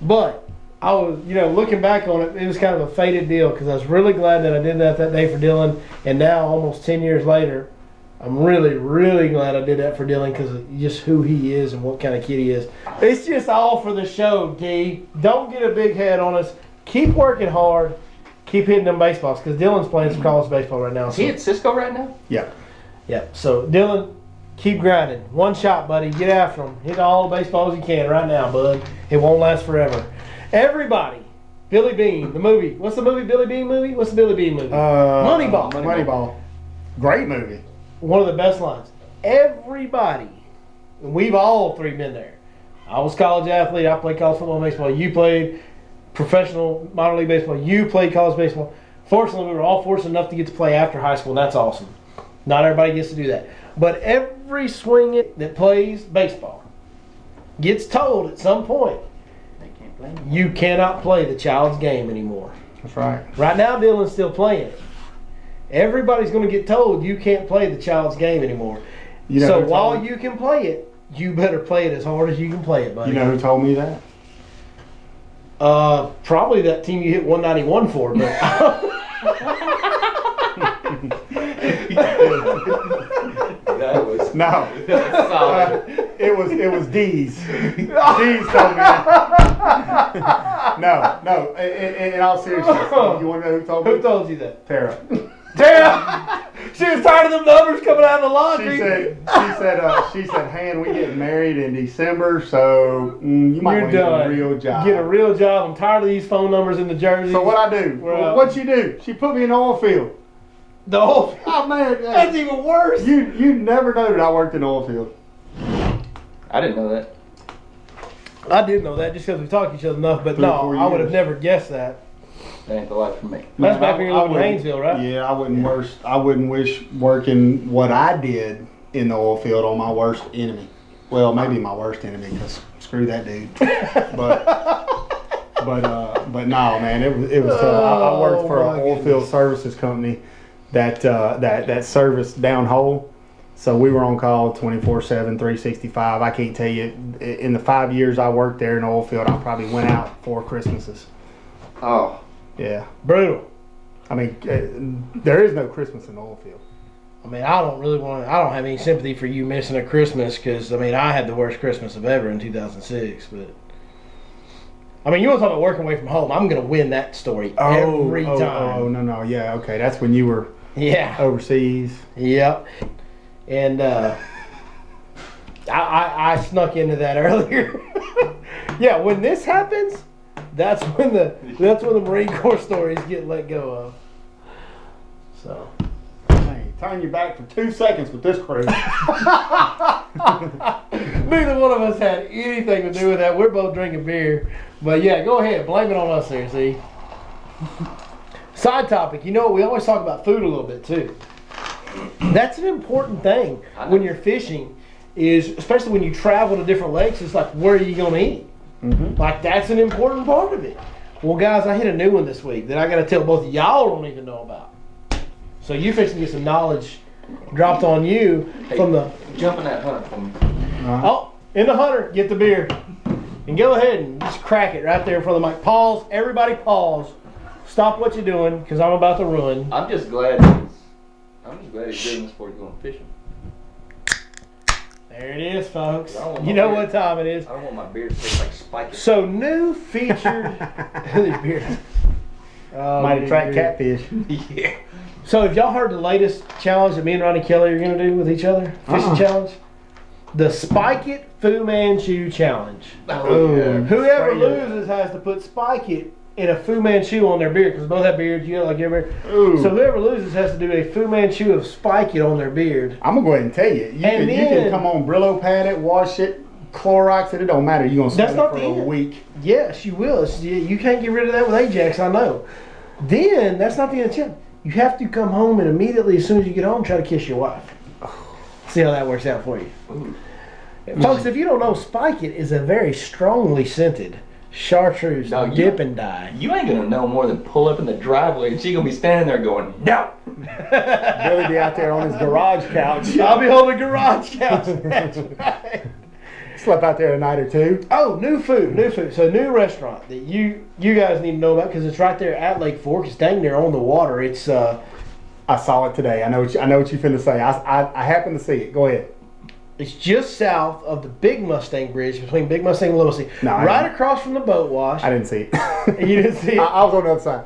But I was, you know, looking back on it, it was kind of a fated deal, because I was really glad that I did that day for Dylan. And now, almost 10 years later, I'm really, really glad I did that for Dylan, because of just who he is and what kind of kid he is. It's just all for the show, D. Don't get a big head on us. Keep working hard. Keep hitting them baseballs, because Dylan's playing some college baseball right now. Is he at Cisco right now? Yeah. Yeah. So, Dylan, keep grinding. One shot, buddy. Get after them. Hit all the baseballs you can right now, bud. It won't last forever. Everybody. Billy Bean, the movie. What's the movie, Billy Bean movie? What's the Billy Bean movie? Moneyball. Moneyball. Great movie. One of the best lines. Everybody, and we've all three been there. I was a college athlete. I played college football and baseball. You played professional minor league baseball. You played college baseball. Fortunately, we were all fortunate enough to get to play after high school, and that's awesome. Not everybody gets to do that. But every swing that plays baseball gets told at some point, They can't play. you cannot play the child's game anymore. That's right. Right now, Dylan's still playing it. Everybody's going to get told you can't play the child's game anymore. You know So who while told me- you can play it, you better play it as hard as you can play it, buddy. You know who told me that? Probably that team you hit 191 for, but That was No. solid. It was D's. D's told me that. No. In all seriousness, you want to know who told me? who told you that? Tara. Tara! She was tired of them numbers coming out of the laundry. She said, Han, we getting married in December, so you might You're want to get a done. real job. Get a real job. I'm tired of these phone numbers in the jerseys. So what I do? Well, What you do? She put me in the oil field. The whole. Oh man, That's even worse. you never know that I worked in the oil field. I didn't know that. I did know that just because we talked to each other enough, but 3 or no, 4 I would have years. never guessed that. That ain't the life for me. That's back when you were living in wouldn't- Haynesville, right? Yeah, I wouldn't wish working what I did in the oil field on my worst enemy. Well, maybe my worst enemy, because screw that dude. But But no, man, it was tough. I worked for an oil field services company that serviced downhole. So we were on call 24/7, 365. I can't tell you, in the 5 years I worked there in the oil field, I probably went out 4 Christmases. Oh. Yeah. Brutal. I mean, there is no Christmas in the oil field. I mean, I don't have any sympathy for you missing a Christmas because, I mean, I had the worst Christmas of ever in 2006. But, I mean, you want to talk about working away from home. I'm going to win that story every time. Oh, no. Yeah, okay. That's when you were overseas. Yep. And I snuck into that earlier. Yeah, when this happens, that's when the Marine Corps stories get let go of. So, hey, tying you back for 2 seconds with this crew. Neither one of us had anything to do with that. We're both drinking beer. But yeah, go ahead. Blame it on us there, see? Side topic. You know, we always talk about food a little bit too. That's an important thing when you're fishing, is especially when you travel to different lakes. It's like, where are you going to eat? Mm-hmm. Like, that's an important part of it. Well, guys, I hit a new one this week that I got to tell both of y'all don't even know about. So you fixing to get some knowledge dropped on you from the... Jump in that hunter for me. Oh, in the hunter, get the beer. And go ahead and just crack it right there in front of the mic. Pause. Everybody pause. Stop what you're doing, because I'm about to ruin. I'm just glad he's doing this before he's going fishing. There it is, folks. You know what time it is. I don't want my beard to taste like spikes. So, new featured... These beers. Oh, might attract catfish. Yeah. So, have y'all heard the latest challenge that me and Ronnie Kelly are going to do with each other? Fishing challenge? The Spike It Fu Manchu Challenge. Oh, yeah. Whoever loses has to put Spike It in a Fu Manchu on their beard, because both have beards, you know, like your beard. Ooh. So whoever loses has to do a Fu Manchu of Spike It on their beard. I'm gonna go ahead and tell you. You can come on, Brillo pad it, wash it, Clorox it. It don't matter. You're gonna smell it for a week. Yes, you will. You can't get rid of that with Ajax, I know. Then that's not the end of the challenge. You have to come home and immediately, as soon as you get home, try to kiss your wife. See how that works out for you. Ooh. Folks, if you don't know, Spike It is a very strongly scented chartreuse dip and dye. You ain't gonna know more than pull up in the driveway and she's gonna be standing there going, no. Billy be out there on his garage couch. I'll be on the garage couch. That's right. Slept out there a night or two. Oh, new food. So, new restaurant that you guys need to know about, because it's right there at Lake Fork. It's dang near on the water. It's I saw it today. I know what you finna say. I happened to see it. Go ahead. It's just south of the Big Mustang Bridge, between Big Mustang and Little Mustang. No, right across from the boat wash. I didn't see it. You didn't see it? I was on the other side.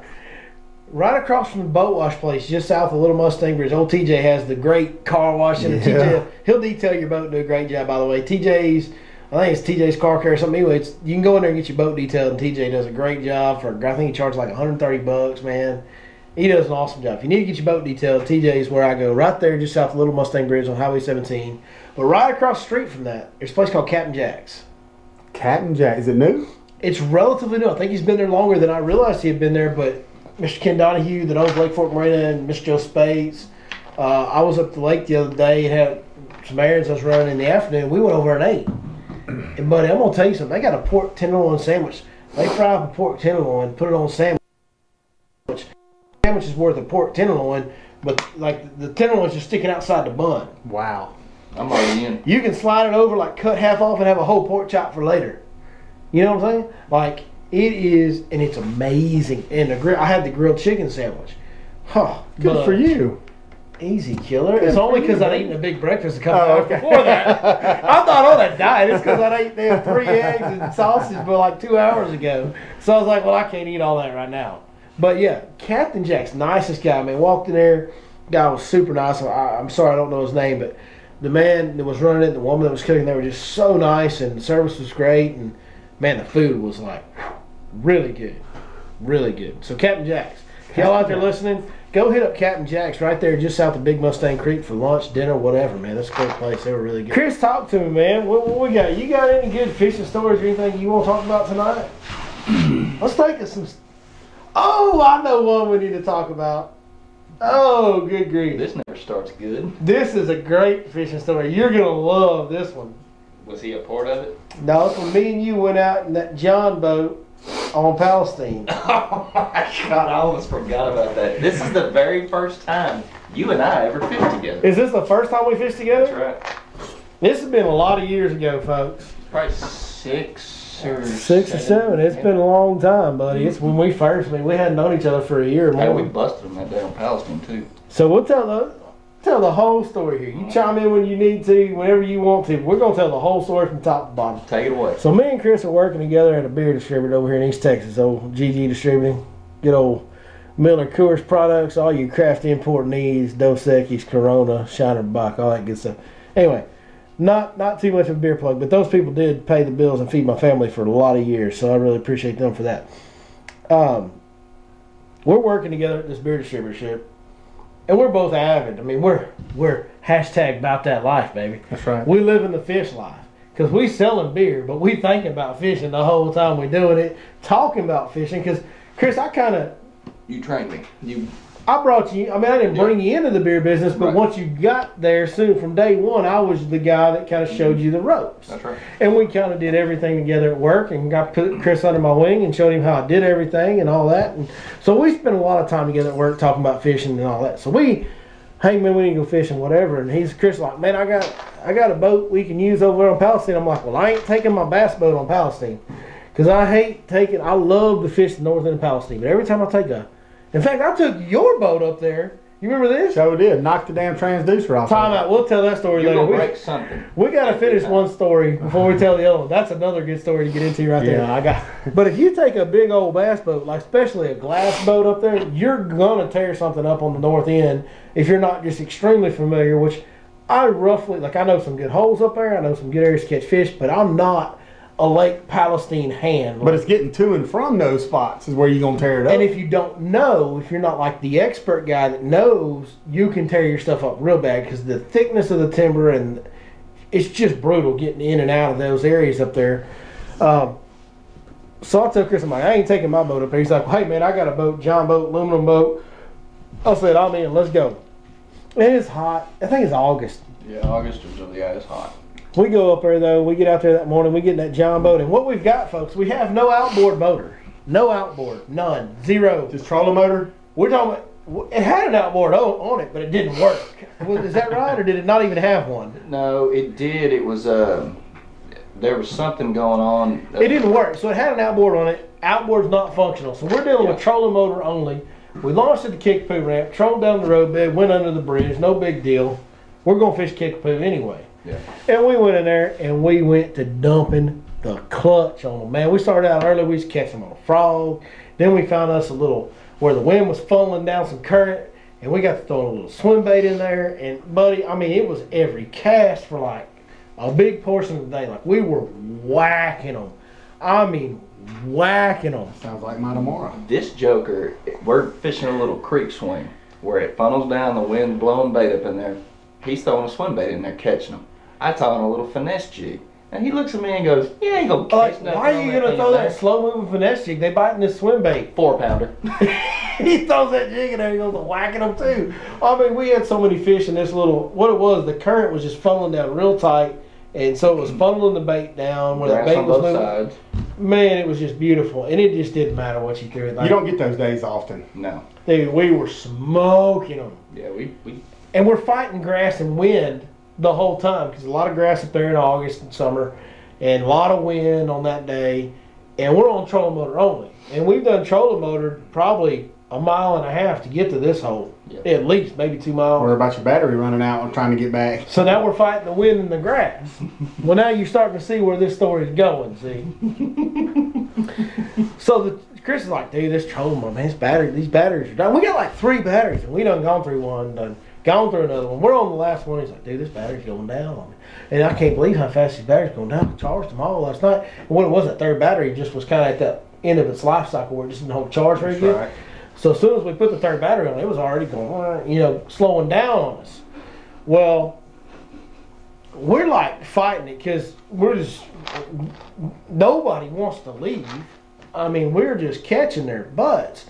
Right across from the boat wash place, just south of Little Mustang Bridge. Old TJ has the great car wash. And TJ, he'll detail your boat and do a great job, by the way. I think it's TJ's Car Care or something. Anyway, you can go in there and get your boat detailed, and TJ does a great job. I think he charges like $130, man. He does an awesome job. If you need to get your boat detailed, TJ is where I go. Right there, just south of Little Mustang Bridge on Highway 17. But right across the street from that, there's a place called Captain Jack's. Captain Jack, is it new? It's relatively new. I think he's been there longer than I realized he had been there. But Mr. Ken Donahue that owns Lake Fork Marina and Mr. Joe Spades, I was up the lake the other day, had some errands I was running in the afternoon. We went over and ate. And buddy, I'm gonna tell you something. They got a pork tenderloin sandwich. They fry up a pork tenderloin, put it on a sandwich. Sandwich is worth a pork tenderloin, but like the tenderloin's just sticking outside the bun. Wow. I'm already in. You can slide it over, like cut half off and have a whole pork chop for later. You know what I'm saying? Like, it is, and it's amazing. And I had the grilled chicken sandwich. Huh. Good for you. Easy killer. It's only because I'd eaten a big breakfast a couple hours before that. I'm not on that diet. It's because I'd ate 3 eggs and sausage for like 2 hours ago. So I was like, well, I can't eat all that right now. But yeah, Captain Jack's nicest guy. I mean, walked in there, guy was super nice. I'm sorry I don't know his name, but the man that was running it, the woman that was cooking, they were just so nice, and the service was great, and man, the food was like really good, really good. So Captain Jack's, if y'all out there listening, go hit up Captain Jack's right there just south of Big Mustang Creek for lunch, dinner, whatever, man. That's a great place. They were really good. Chris, talk to me, man. What we got? You got any good fishing stories or anything you want to talk about tonight? Let's take us some. Oh, I know one we need to talk about. Oh, good grief. This never starts good. This is a great fishing story. You're going to love this one. Was he a part of it? No, it's when me and you went out in that John boat on Palestine. Oh my God, I almost forgot about that. This is the very first time you and I ever fished together. Is this the first time we fished together? That's right. This has been a lot of years ago, folks. Probably 6 or 7. It's been a long time, buddy. It's when we first met. We hadn't known each other for a year or Hey, we more. busted them that day on Palestine too. So we'll tell the whole story here. You chime in when you need to, whenever you want to. We're going to tell the whole story from top to bottom. Take it away. So me and Chris are working together at a beer distributor over here in East Texas, old GG Distributing. Good old Miller Coors products, all your craft import needs, Dos Equis, Corona, Shiner Bock, all that good stuff. Anyway, not too much of a beer plug, but those people did pay the bills and feed my family for a lot of years, so I really appreciate them for that. We're working together at this beer distributorship, and we're both avid. I mean, we're hashtag about that life, baby. That's right. We live in the fish life. Because we selling beer, but we thinking about fishing the whole time we doing it, talking about fishing. Because, Chris, You trained me. I brought you, I mean, I didn't bring you into the beer business, but Right. once you got there soon, from day one, I was the guy that kind of showed you the ropes. That's right. And we kind of did everything together at work and got put Chris under my wing and showed him how I did everything and all that. And so we spent a lot of time together at work talking about fishing and all that. So hey man, we need to go fishing, whatever. And Chris like, man, I got a boat we can use over there on Palestine. I'm like, well, I ain't taking my bass boat on Palestine. Because I love to fish the north end of Palestine. But every time in fact, I took your boat up there. You remember this? So did. Knocked the damn transducer off. Time out. We'll tell that story You're later. going to break something. We got to finish one story before we tell the other one. That's another good story to get into right there. Yeah, I got. But if you take a big old bass boat, like especially a glass boat up there, you're going to tear something up on the north end if you're not just extremely familiar, which I know some good holes up there. I know some good areas to catch fish, but I'm not a Lake Palestine hand. But it's getting to and from those spots is where you're going to tear it up. And if you don't know, if you're not like the expert guy that knows, you can tear your stuff up real bad because the thickness of the timber and it's just brutal getting in and out of those areas up there. So I told Chris, I'm like, I ain't taking my boat up there. He's like, well, hey man, I got a boat, John boat, aluminum boat. I said, I'm in, let's go. And it's hot. I think it's August. Yeah, August or July. Yeah, it's hot. We go up there though. We get out there that morning. We get in that John boat, and what we've got, folks, we have no outboard motor, no outboard, none, zero. Just trolling motor. We're talking about, it had an outboard on it, but it didn't work. Is that right, or did it not even have one? No, it did. It was there was something going on. It didn't work. So it had an outboard on it. Outboard's not functional. So we're dealing with trolling motor only. We launched at the Kickapoo ramp, trolled down the road bed, went under the bridge, no big deal. We're gonna fish Kickapoo anyway. Yeah. And we went in there and we went to dumping the clutch on them. Man, we started out early. We was catching them on a frog. Then we found us a little where the wind was funneling down some current, and we got to throw a little swim bait in there. And buddy, I mean, it was every cast for like a big portion of the day. Like we were whacking them. I mean, whacking them. Sounds like my tomorrow. This joker, we're fishing a little creek swing where it funnels down, the wind blowing bait up in there. He's throwing a swim bait in there, catching them. I taught him a little finesse jig. And he looks at me and goes, you ain't gonna catch nothing. Why are you gonna throw that slow moving finesse jig? They bite in this swim bait. 4-pounder. He throws that jig in there, he goes whacking them too. I mean, we had so many fish in this little, what it was, the current was just funneling down real tight. And so it was funneling the bait down where the bait on was both moving. sides. Man, it was just beautiful. And it just didn't matter what you threw it. Like, You don't get those days often. No. dude, we were smoking them. Yeah, we And we're fighting grass and wind the whole time because a lot of grass up there in August and summer and a lot of wind on that day. And we're on trolling motor only. And we've done trolling motor probably 1.5 miles to get to this hole. Yep. At least, maybe 2 miles. Or about your battery running out and trying to get back. So now we're fighting the wind and the grass. Well, now you're starting to see where this story is going, see? So Chris is like, dude, this trolling motor, man, these batteries are done. We got like 3 batteries, and we done gone through one, done gone through another one. We're on the last one. He's like, dude, this battery's going down on me. And I can't believe how fast these batteries going down. I charged them all last night. And when it was, that third battery just was kind of at the end of its life cycle where it just didn't hold charge very good. Right. So as soon as we put the third battery on, it was already going, slowing down on us. Well, we're like fighting it because nobody wants to leave. I mean, we're just catching their butts.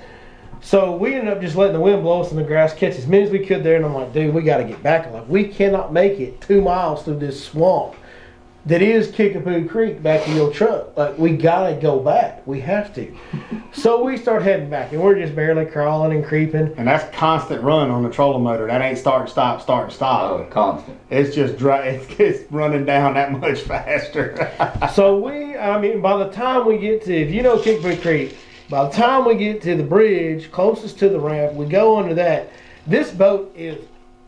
So we ended up just letting the wind blow us in the grass, catch as many as we could there. And I'm like, dude, we got to get back. I'm like, we cannot make it 2 miles through this swamp that is Kickapoo Creek back to your truck. Like, we gotta go back. We have to. So we start heading back, and we're just barely crawling and creeping. And that's constant run on the trolling motor. That ain't start, stop, start, stop. Oh, constant. It's just it's running down that much faster. So by the time we get to, if you know Kickapoo Creek, by the time we get to the bridge closest to the ramp, we go under that. This boat is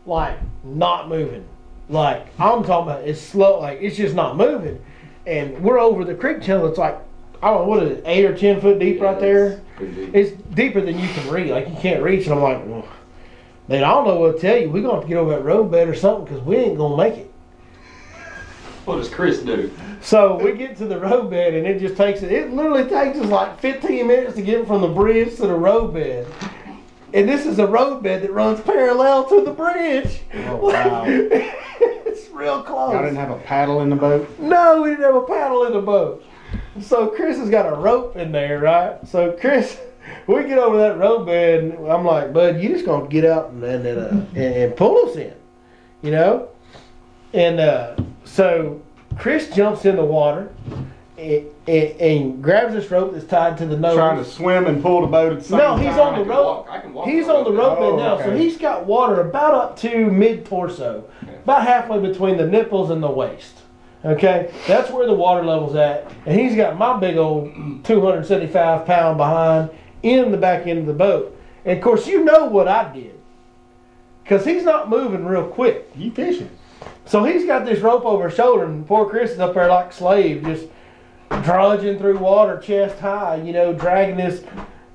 like not moving. Like, I'm talking about, it's slow, like it's just not moving. And we're over the creek channel. It's like, I don't know, what is it, 8 or 10 foot deep right there? Deep. It's deeper than you can reach. Like, you can't reach. And I'm like, well, then I don't know what to tell you. We're going to have to get over that roadbed or something because we ain't going to make it. What does Chris do? So we get to the roadbed and it literally takes us like 15 minutes to get from the bridge to the roadbed. And this is a roadbed that runs parallel to the bridge. Oh, wow. It's real close. Y'all didn't have a paddle in the boat? No, we didn't have a paddle in the boat. So Chris has got a rope in there, right? So Chris, we get over that roadbed and I'm like, bud, you just gonna get out and pull us in, you know? And so Chris jumps in the water and grabs this rope that's tied to the nose. Trying to swim and pull the boat at the same time? No, he's on the rope. I can walk He's the on the rope Oh, now, okay. so he's got water about up to mid-torso, about halfway between the nipples and the waist. Okay, that's where the water level's at, and he's got my big old 275-pound behind in the back end of the boat. And of course, you know what I did, because he's not moving real quick. You fishing? So he's got this rope over his shoulder, and poor Chris is up there like a slave, just drudging through water chest high, you know, dragging this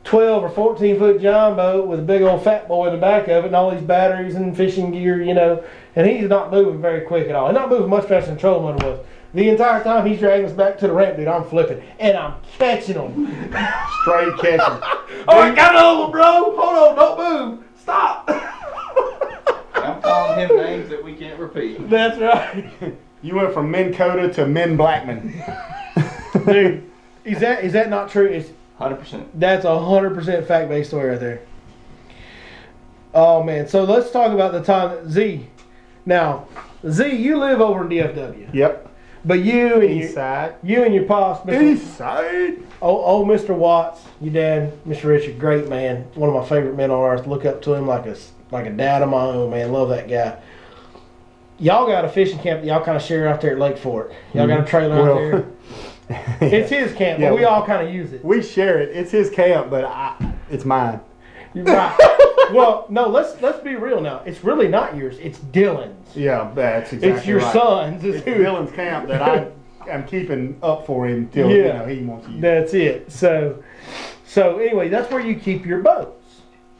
12 or 14 foot John boat with a big old fat boy in the back of it and all these batteries and fishing gear, you know, and he's not moving very quick at all. He's not moving much faster than the trolling motor was. The entire time he's dragging us back to the ramp, dude, I'm flipping and I'm catching them. Straight catching. All right, got over, bro. Hold on, don't move. Stop. I'm calling him names that we can't repeat. That's right. You went from Minn Kota to Minn Blackman. Dude, is that not true? 100%. That's 100% fact-based story right there. Oh man, so let's talk about the time that Z. Now, Z, you live over in DFW, Yep. but you East side. and your pops, East side. old Mr. Watts, your dad, Mr. Richard, great man, one of my favorite men on earth. Look up to him like a dad of my own, man. Love that guy. Y'all got a fishing camp that y'all kind of share out there at Lake Fork. Y'all got a trailer out there. It's his camp, Yeah, but we all kind of use it. We share it. It's his camp, but it's mine. You're right. Well, no, let's be real now. It's really not yours. It's Dylan's. Yeah, that's exactly It's your right. son's. It's Dylan's camp that I am keeping up for him till you know, he wants to use it. That's it. So anyway, that's where you keep your boats.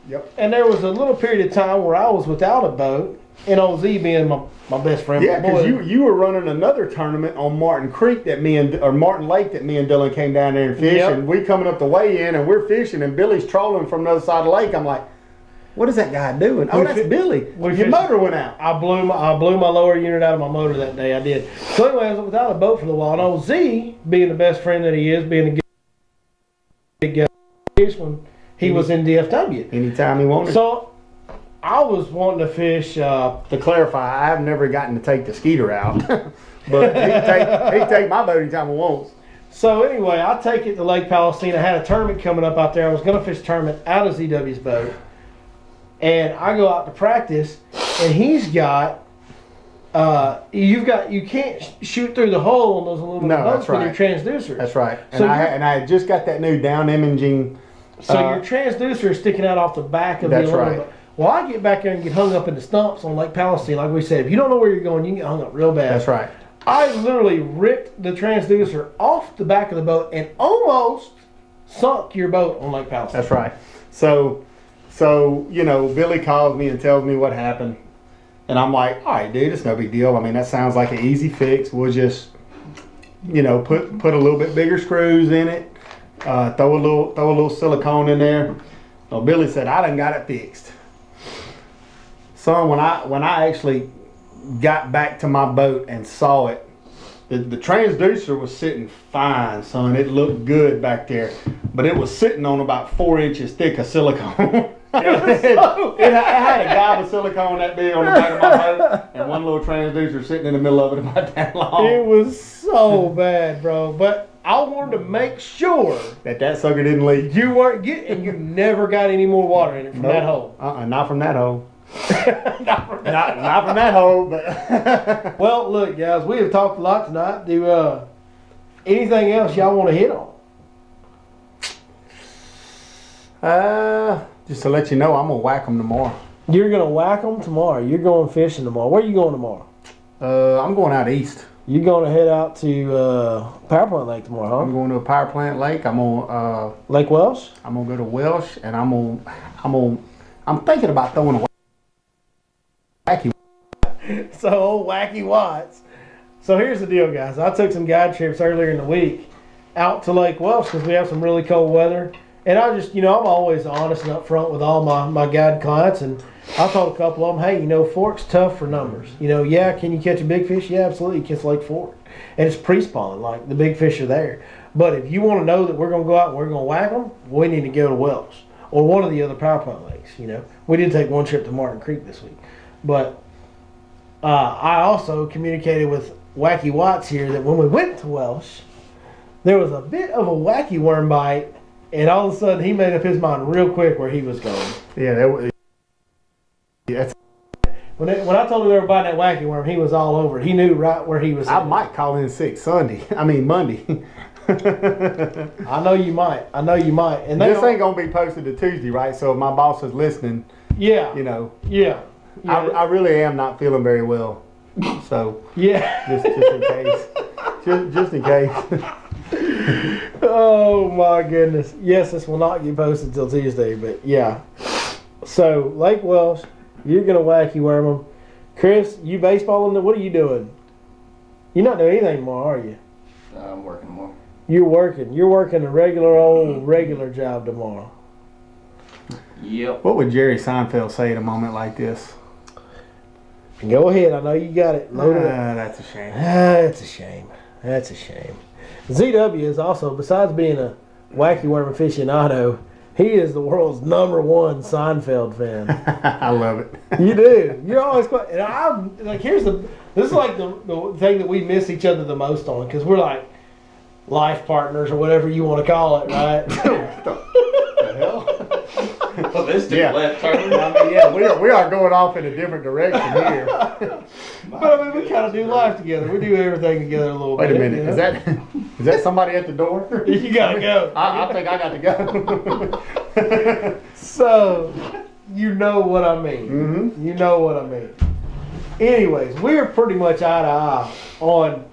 Yep. And there was a little period of time where I was without a boat, and old Z being my best friend. Yeah, my boy. because you were running another tournament on Martin Creek Martin Lake that me and Dylan came down there and fished, Yep. and we coming up the way in and we're fishing and Billy's trolling from the other side of the lake. I'm like, what is that guy doing? Oh, that's Billy. Your motor went out. I blew my lower unit out of my motor that day. I did. So anyway, I was without a boat for a while. And old Z, being the best friend that he is, being a good guy, fish when he was in DFW. Anytime he wanted. So I was wanting to fish. To clarify, I've never gotten to take the Skeeter out, but he'd take my boat anytime he wants. So anyway, I take it to Lake Palestine. I had a tournament coming up out there. I was going to fish a tournament out of ZW's boat. And I go out to practice, and he's got, you can't shoot through the hole on those aluminum boats with your transducers. That's right. And So I had just got that new down imaging. So your transducer is sticking out off the back of the That's aluminum right. boat. Well, I get back there and get hung up in the stumps on Lake Palestine. Like we said, if you don't know where you're going, you can get hung up real bad. That's right. I literally ripped the transducer off the back of the boat and almost sunk your boat on Lake Palestine. That's right. So you know, Billy calls me and tells me what happened, and I'm like, all right, dude, it's no big deal. I mean, that sounds like an easy fix. We'll just, you know, put a little bit bigger screws in it, throw a little silicone in there. Well, Billy said, I done got it fixed. Son, when I actually got back to my boat and saw it, the transducer was sitting fine, son. It looked good back there, but it was sitting on about 4 inches thick of silicone. It had a gob of silicone that big on the back of my boat, and one little transducer sitting in the middle of it about that long. It was so bad, bro. But I wanted to make sure that sucker didn't leak. you weren't getting, and you never got any more water in it from that hole. Not from that hole. not from that hole. But Well, look, guys, we have talked a lot tonight. Do anything else y'all want to hit on? Just to let you know, I'm gonna whack them tomorrow. You're gonna whack them tomorrow. You're going fishing tomorrow. Where are you going tomorrow? I'm going out east. You're gonna head out to Power Plant Lake tomorrow, I'm huh? going to a power plant lake. I'm on. Lake Welsh. I'm gonna go to Welsh, and I'm thinking about throwing a wacky. So old Wacky Watts. So here's the deal, guys. I took some guide trips earlier in the week out to Lake Welsh because we have some really cold weather. And I just, I'm always honest and upfront with all my guide clients. And I told a couple of them, hey, Fork's tough for numbers. Yeah, can you catch a big fish? Yeah, absolutely. You catch Lake Fork. And it's pre-spawn, like the big fish are there. But if you want to know that we're going to go out and we're going to whack them, we need to go to Welsh or one of the other power plant lakes, We did take one trip to Martin Creek this week. But I also communicated with Wacky Watts here that when we went to Welsh, there was a bit of a wacky worm bite. And all of a sudden, he made up his mind real quick where he was going. Yeah, When I told him they were biting that wacky worm, he was all over it. He knew right where he was. I might call in sick Monday. I know you might. And This ain't gonna be posted to Tuesday, right? So if my boss is listening, yeah, yeah. I really am not feeling very well. So yeah, just in case, just in case. Oh my goodness! Yes, this will not get posted till Tuesday, but yeah. So Lake Welsh, you're gonna wacky worm them. Chris, you baseballing? What are you doing? You're not doing anything tomorrow, are you? I'm working more. You're working a regular job tomorrow. Yep. What would Jerry Seinfeld say at a moment like this? Go ahead. I know you got it. Load it up. That's a shame. That's a shame. ZW is also, besides being a wacky worm aficionado, he is the world's #1 Seinfeld fan. I love it. You do. You're always quite. And I'm like, this is like the thing that we miss each other the most on, because we're like life partners or whatever you want to call it, right? What the hell? Well, this took a left turn. Yeah, we are going off in a different direction here. But we kind of do life together. We do everything together a little bit. Wait a minute. Is that somebody at the door? You gotta go. I think I got to go. So, you know what I mean. Mm-hmm. You know what I mean. Anyways, we're pretty much eye to eye on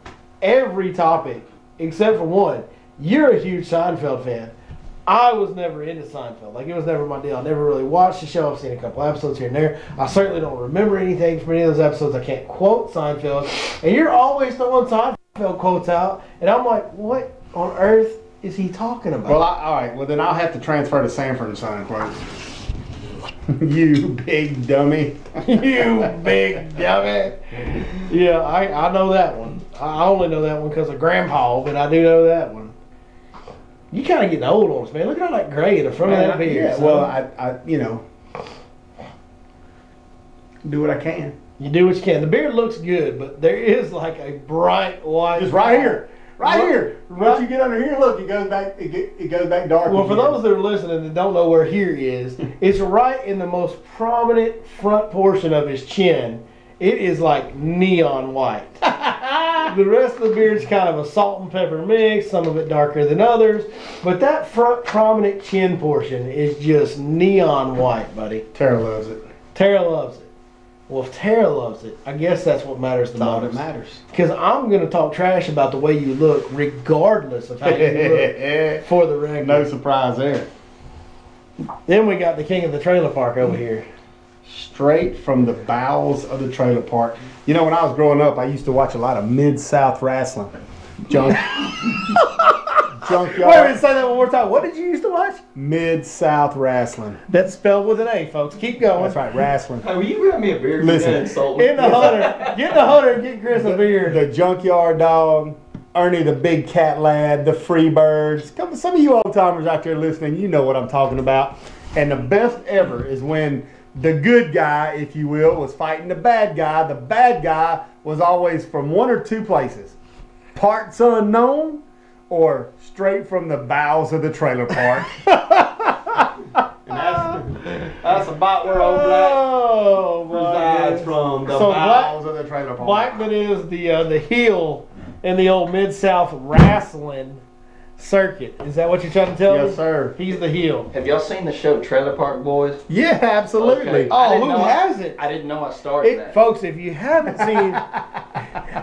every topic except for one. You're a huge Seinfeld fan. I was never into Seinfeld. Like, it was never my deal. I never really watched the show. I've seen a couple episodes here and there. I certainly don't remember anything from any of those episodes. I can't quote Seinfeld. And you're always throwing Seinfeld quotes out. And I'm like, what on earth is he talking about? Well, all right. Well, then I'll have to transfer to Sanford and Son quotes. You big dummy. You big dummy. Yeah, I know that one. I only know that one because of Grandpa, but I do know that one. You kind of getting old on us, man. Look at all that gray in the front of that beard. Yeah, son. well, I do what I can. You do what you can. The beard looks good, but there is like a bright white. Just right here. Right here. Once you get under here, look, it goes back. It goes back dark. Well, for those that are listening that don't know where here is, it's right in the most prominent front portion of his chin. It is like neon white. The rest of the beard's kind of a salt and pepper mix, some of it darker than others. But that front prominent chin portion is just neon white, buddy. Tara loves it. Tara loves it. Well, if Tara loves it, I guess that's what matters the most. All that matters. Because I'm going to talk trash about the way you look, regardless of how you look for the record. No surprise there. Then we got the king of the trailer park over here. Straight from the bowels of the trailer park. You know, when I was growing up, I used to watch a lot of Mid-South wrestling. Junkyard. Wait a minute, say that one more time. What did you used to watch? Mid-South wrestling. That's spelled with an A, folks. Keep going. That's right, wrestling. Hey, will you grab me a beer? Listen. In the hunter. Get the hunter and get Chris a beer. The Junkyard Dog, Ernie the Big Cat Lad, the Freebirds. Some of you old timers out there listening, you know what I'm talking about. And the best ever is when the good guy, if you will, was fighting the bad guy. The bad guy was always from one or two places. Parts unknown or straight from the bowels of the trailer park. And that's about where old Black resides from, the bowels of the trailer park. Blackman is the heel in the old Mid-South wrestling circuit. Is that what you're trying to tell me? Yes, sir. He's the heel. Have y'all seen the show Trailer Park Boys? Yeah, absolutely. Okay. Oh, who hasn't? I didn't know I starred in that. Folks, if you haven't seen...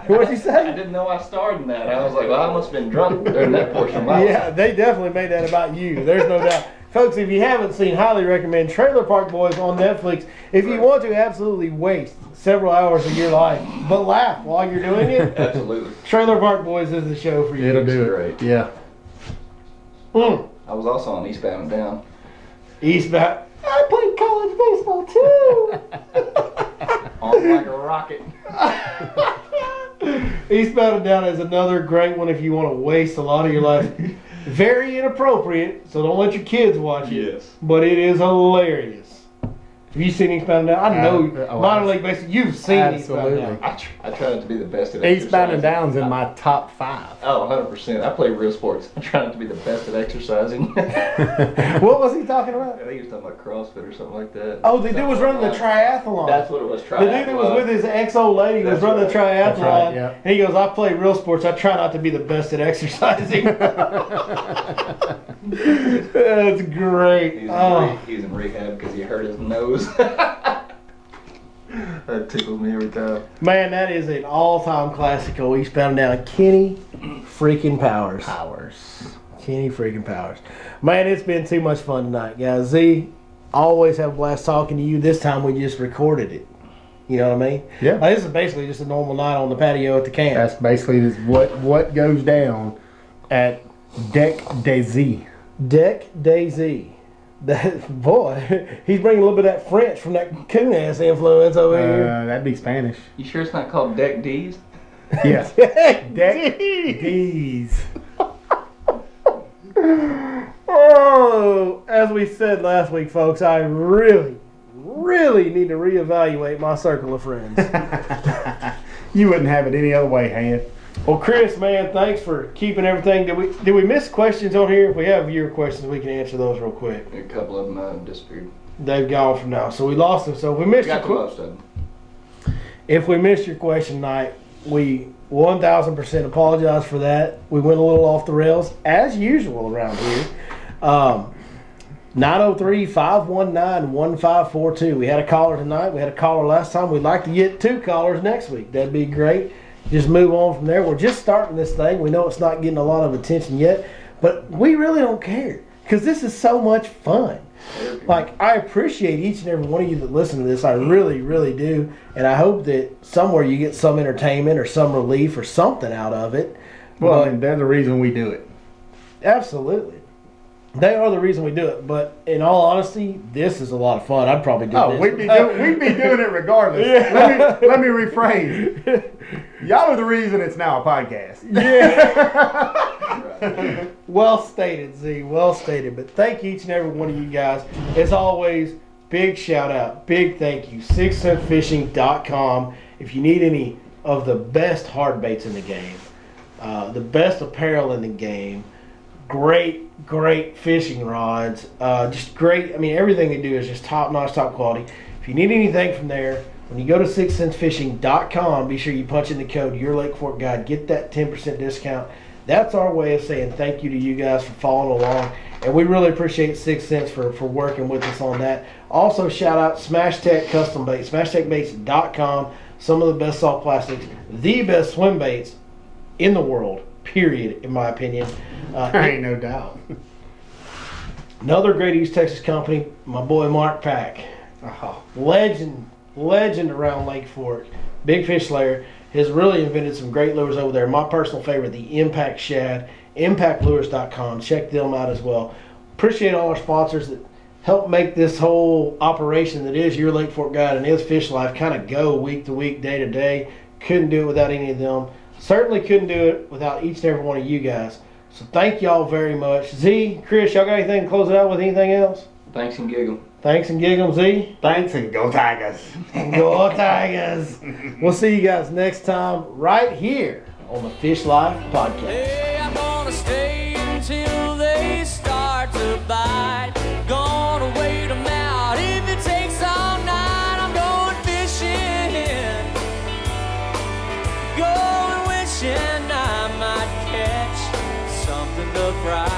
What'd you say? I didn't know I starred in that. I was like, well, I must have been drunk during that portion of my life. Yeah, they definitely made that about you. There's no doubt. Folks, if you haven't seen, highly recommend Trailer Park Boys on Netflix. If you want to absolutely waste several hours of your life, but laugh while you're doing it, Absolutely. Trailer Park Boys is the show for you. It'll do it. Great. Yeah. I was also on Eastbound and Down. Eastbound. I played college baseball too. On like a rocket. Eastbound and Down is another great one if you want to waste a lot of your life. Very inappropriate, so don't let your kids watch it. Yes. But it is hilarious. Have you seen Eastbound and Down? I know minor league baseball. You've seen Eastbound and Down. I try not to be the best at Eastbound and exercising. Down's in my top 5. Oh, 100%. I play real sports. I try not to be the best at exercising. What was he talking about? I think he was talking about CrossFit or something like that. Oh, the dude was running the triathlon. That's what it was. The dude that was with his ex-old lady was That's running the triathlon. That's right, yeah. And he goes, I play real sports. I try not to be the best at exercising. That's great. He's in rehab because he hurt his nose. That tickles me every time. Man, that is an all-time classical. Eastbound and Down. Kenny freaking Powers. Kenny freaking Powers. Man, it's been too much fun tonight, guys. Z, always have a blast talking to you. This time we just recorded it. You know what I mean? Yeah. Like, this is basically just a normal night on the patio at the camp. That's basically what goes down at Deck des Z. Deck des Z. That boy, he's bringing a little bit of that French from that coon-ass influence over here. That'd be Spanish. You sure it's not called Deck D's? Yes. Deck D's. Oh, as we said last week, folks, I really need to reevaluate my circle of friends. You wouldn't have it any other way, Han. Well, Chris, man, thanks for keeping everything. Did we miss questions on here? If we have viewer questions, we can answer those real quick. A couple of them disappeared. They've gone from now, so we lost them. So if we missed Got to your most of them. If we missed your question tonight, we 1,000% apologize for that. We went a little off the rails, as usual around here. 903-519-1542. We had a caller tonight. We had a caller last time. We'd like to get 2 callers next week. That'd be great. Just move on from there. We're just starting this thing. We know it's not getting a lot of attention yet, but we really don't care because this is so much fun. Like, I appreciate each and every one of you that listen to this. I really, really do. And I hope that somewhere you get some entertainment or some relief or something out of it. Well, and they're the reason we do it. Absolutely. They are the reason we do it. But in all honesty, this is a lot of fun. I'd probably do this. We'd be doing it regardless. Yeah. Let me rephrase. Y'all are the reason it's now a podcast. Yeah. Well stated, Z. Well stated. But thank each and every one of you guys. As always, big shout out, big thank you. 6centfishing.com. If you need any of the best hard baits in the game, the best apparel in the game, great fishing rods, just great. I mean, everything they do is just top notch, top quality. If you need anything from there, when you go to 6centfishing.com, be sure you punch in the code Your Lake Fork Guide, get that 10% discount. That's our way of saying thank you to you guys for following along, and we really appreciate 6 Cents for working with us on that. Also, shout out Smash Tech Custom Baits, SmashTechBaits.com. Some of the best salt plastics, the best swim baits in the world, period, in my opinion. Ain't no doubt. Another great East Texas company, my boy Mark Pack. Legend around Lake Fork. Big Fish Slayer has really invented some great lures over there. My personal favorite, the Impact Shad, impactlures.com. Check them out as well. Appreciate all our sponsors that help make this whole operation that is Your Lake Fork Guide and is Fish Life kind of go week to week, day to day. Couldn't do it without any of them. Certainly couldn't do it without each and every one of you guys. So thank y'all very much. Z, Chris, y'all got anything to close it out with? Anything else? Thanks and giggle. Thanks and giggle, Z. Thanks and go Tigers. Go Tigers. We'll see you guys next time right here on the Fish Life Podcast. Hey, I'm gonna stay until they start to bite. Gonna wait them out if it takes all night. I'm going fishing. Going wishing I might catch something to fry.